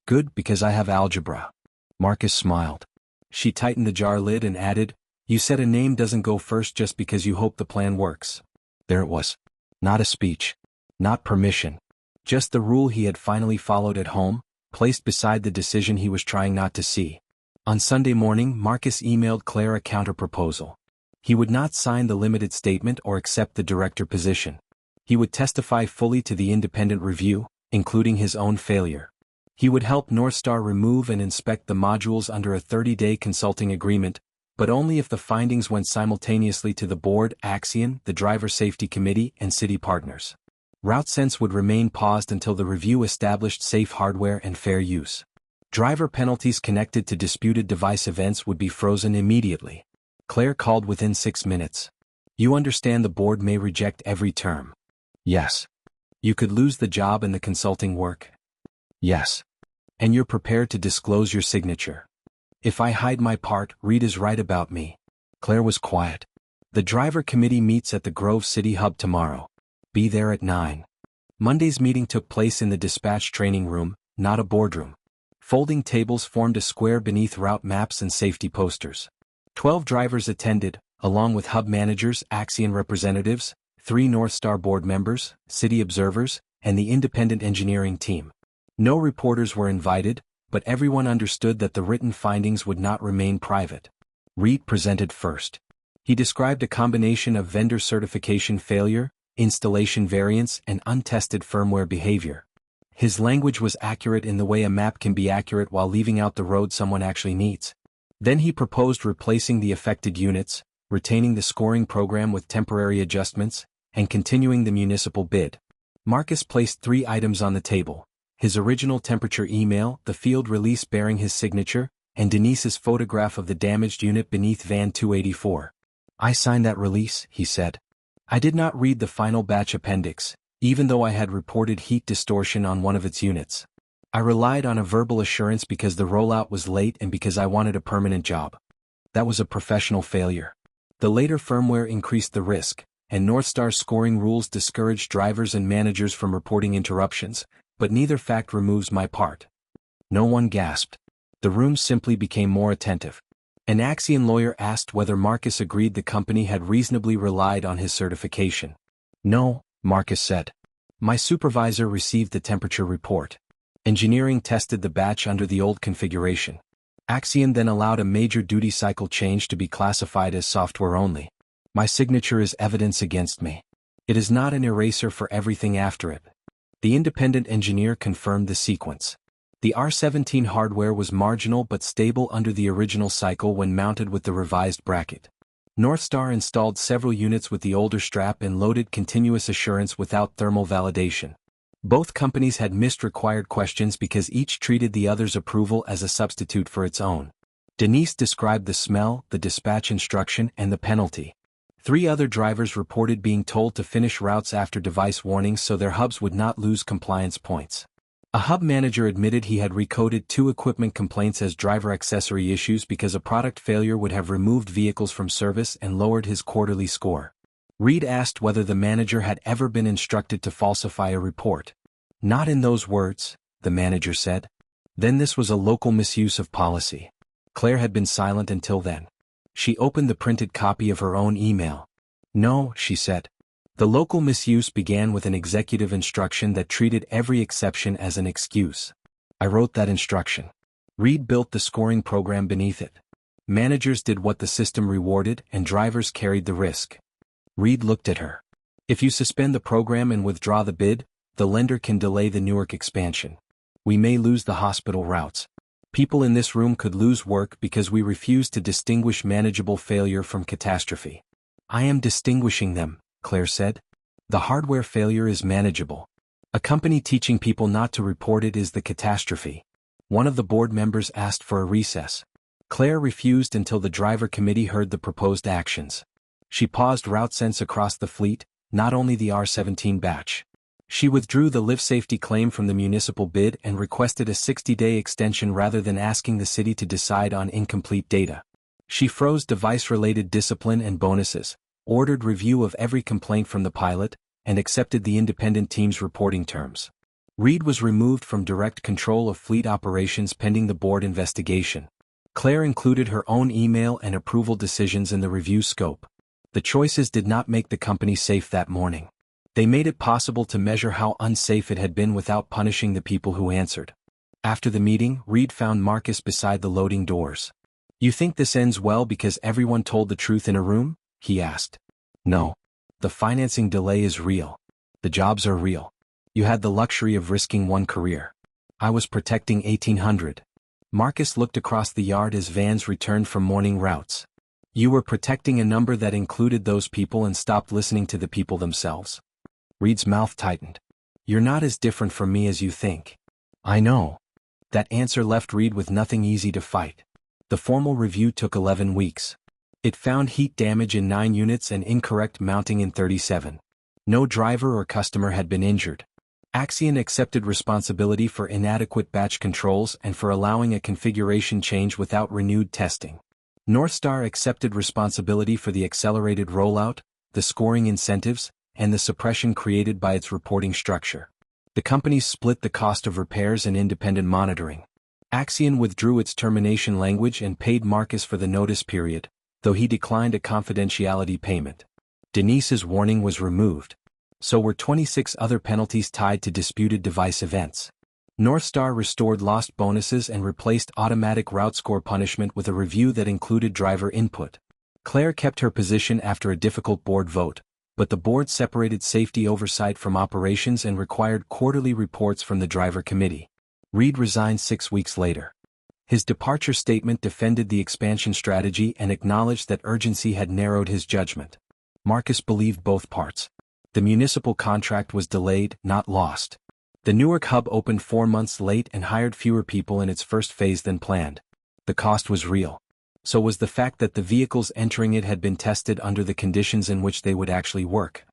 Speaker 1: Good, because I have algebra. Marcus smiled. She tightened the jar lid and added, you said a name doesn't go first just because you hope the plan works. There it was. Not a speech. Not permission. Just the rule he had finally followed at home, placed beside the decision he was trying not to see. On Sunday morning, Marcus emailed Claire a counterproposal. He would not sign the limited statement or accept the director position. He would testify fully to the independent review, including his own failure. He would help Northstar remove and inspect the modules under a 30-day consulting agreement, but only if the findings went simultaneously to the board, Axion, the driver safety committee, and city partners. RouteSense would remain paused until the review established safe hardware and fair use. Driver penalties connected to disputed device events would be frozen immediately. Claire called within 6 minutes. You understand the board may reject every term? Yes. You could lose the job and the consulting work? Yes. And you're prepared to disclose your signature? If I hide my part, Reed is right about me. Claire was quiet. The driver committee meets at the Grove City Hub tomorrow. Be there at 9. Monday's meeting took place in the dispatch training room, not a boardroom. Folding tables formed a square beneath route maps and safety posters. 12 drivers attended, along with hub managers, Axion representatives, 3 Northstar board members, city observers, and the independent engineering team. No reporters were invited, but everyone understood that the written findings would not remain private. Reed presented first. He described a combination of vendor certification failure, installation variance, and untested firmware behavior. His language was accurate in the way a map can be accurate while leaving out the road someone actually needs. Then he proposed replacing the affected units, retaining the scoring program with temporary adjustments, and continuing the municipal bid. Marcus placed 3 items on the table: his original temperature email, the field release bearing his signature, and Denise's photograph of the damaged unit beneath van 284. I signed that release, he said. I did not read the final batch appendix, even though I had reported heat distortion on one of its units. I relied on a verbal assurance because the rollout was late and because I wanted a permanent job. That was a professional failure. The later firmware increased the risk, and Northstar's scoring rules discouraged drivers and managers from reporting interruptions, but neither fact removes my part. No one gasped. The room simply became more attentive. An Axion lawyer asked whether Marcus agreed the company had reasonably relied on his certification. No, Marcus said. My supervisor received the temperature report. Engineering tested the batch under the old configuration. Axion then allowed a major duty cycle change to be classified as software only. My signature is evidence against me. It is not an eraser for everything after it. The independent engineer confirmed the sequence. The R17 hardware was marginal but stable under the original cycle when mounted with the revised bracket. Northstar installed several units with the older strap and loaded continuous assurance without thermal validation. Both companies had missed required questions because each treated the other's approval as a substitute for its own. Denise described the smell, the dispatch instruction, and the penalty. 3 other drivers reported being told to finish routes after device warnings so their hubs would not lose compliance points. A hub manager admitted he had recoded 2 equipment complaints as driver accessory issues because a product failure would have removed vehicles from service and lowered his quarterly score. Reed asked whether the manager had ever been instructed to falsify a report. Not in those words, the manager said. Then this was a local misuse of policy. Claire had been silent until then. She opened the printed copy of her own email. No, she said. The local misuse began with an executive instruction that treated every exception as an excuse. I wrote that instruction. Reed built the scoring program beneath it. Managers did what the system rewarded and drivers carried the risk. Reed looked at her. If you suspend the program and withdraw the bid, the lender can delay the Newark expansion. We may lose the hospital routes. People in this room could lose work because we refuse to distinguish manageable failure from catastrophe. I am distinguishing them, Claire said. The hardware failure is manageable. A company teaching people not to report it is the catastrophe. One of the board members asked for a recess. Claire refused until the driver committee heard the proposed actions. She paused RouteSense across the fleet, not only the R17 batch. She withdrew the lift safety claim from the municipal bid and requested a 60-day extension rather than asking the city to decide on incomplete data. She froze device-related discipline and bonuses, ordered review of every complaint from the pilot, and accepted the independent team's reporting terms. Reed was removed from direct control of fleet operations pending the board investigation. Claire included her own email and approval decisions in the review scope. The choices did not make the company safe that morning. They made it possible to measure how unsafe it had been without punishing the people who answered. After the meeting, Reed found Marcus beside the loading doors. "You think this ends well because everyone told the truth in a room?" he asked. "No. The financing delay is real. The jobs are real. You had the luxury of risking one career. I was protecting 1,800. Marcus looked across the yard as vans returned from morning routes. "You were protecting a number that included those people and stopped listening to the people themselves." Reed's mouth tightened. "You're not as different from me as you think." "I know." That answer left Reed with nothing easy to fight. The formal review took 11 weeks. It found heat damage in 9 units and incorrect mounting in 37. No driver or customer had been injured. Axion accepted responsibility for inadequate batch controls and for allowing a configuration change without renewed testing. Northstar accepted responsibility for the accelerated rollout, the scoring incentives, and the suppression created by its reporting structure. The companies split the cost of repairs and independent monitoring. Axion withdrew its termination language and paid Marcus for the notice period, though he declined a confidentiality payment. Denise's warning was removed. So were 26 other penalties tied to disputed device events. Northstar restored lost bonuses and replaced automatic route score punishment with a review that included driver input. Claire kept her position after a difficult board vote, but the board separated safety oversight from operations and required quarterly reports from the driver committee. Reed resigned 6 weeks later. His departure statement defended the expansion strategy and acknowledged that urgency had narrowed his judgment. Marcus believed both parts. The municipal contract was delayed, not lost. The Newark hub opened 4 months late and hired fewer people in its first phase than planned. The cost was real. So was the fact that the vehicles entering it had been tested under the conditions in which they would actually work.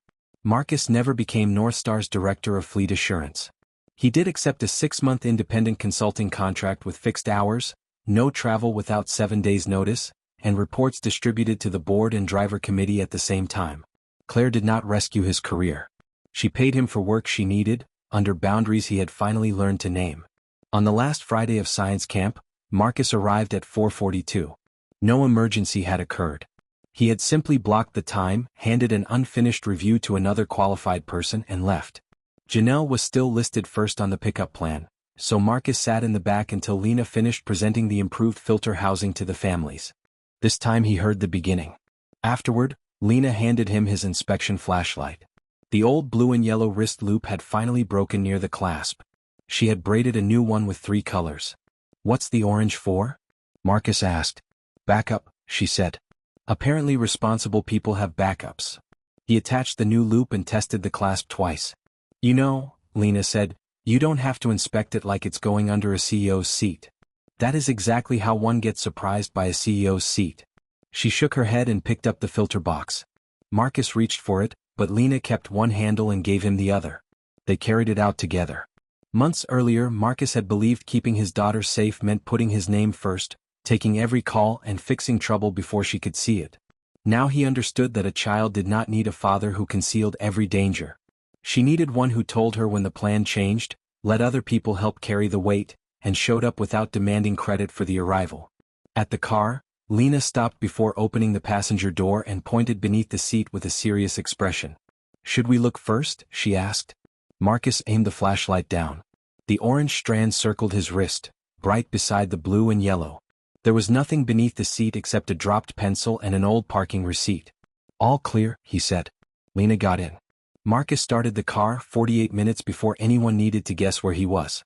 Speaker 1: Marcus never became Northstar's director of fleet assurance. He did accept a 6-month independent consulting contract with fixed hours, no travel without 7 days' notice, and reports distributed to the board and driver committee at the same time. Claire did not rescue his career. She paid him for work she needed, under boundaries he had finally learned to name. On the last Friday of science camp, Marcus arrived at 4:42. No emergency had occurred. He had simply blocked the time, handed an unfinished review to another qualified person and left. Janelle was still listed first on the pickup plan, so Marcus sat in the back until Lena finished presenting the improved filter housing to the families. This time he heard the beginning. Afterward, Lena handed him his inspection flashlight. The old blue and yellow wrist loop had finally broken near the clasp. She had braided a new one with 3 colors. "What's the orange for?" Marcus asked. "Backup," she said. "Apparently responsible people have backups." He attached the new loop and tested the clasp twice. "You know," Lena said, "you don't have to inspect it like it's going under a CEO's seat. That is exactly how one gets surprised by a CEO's seat." She shook her head and picked up the filter box. Marcus reached for it, but Lena kept one handle and gave him the other. They carried it out together. Months earlier, Marcus had believed keeping his daughter safe meant putting his name first, taking every call and fixing trouble before she could see it. Now he understood that a child did not need a father who concealed every danger. She needed one who told her when the plan changed, let other people help carry the weight, and showed up without demanding credit for the arrival. At the car, Lena stopped before opening the passenger door and pointed beneath the seat with a serious expression. "Should we look first?" she asked. Marcus aimed the flashlight down. The orange strand circled his wrist, bright beside the blue and yellow. There was nothing beneath the seat except a dropped pencil and an old parking receipt. "All clear," he said. Lena got in. Marcus started the car 48 minutes before anyone needed to guess where he was.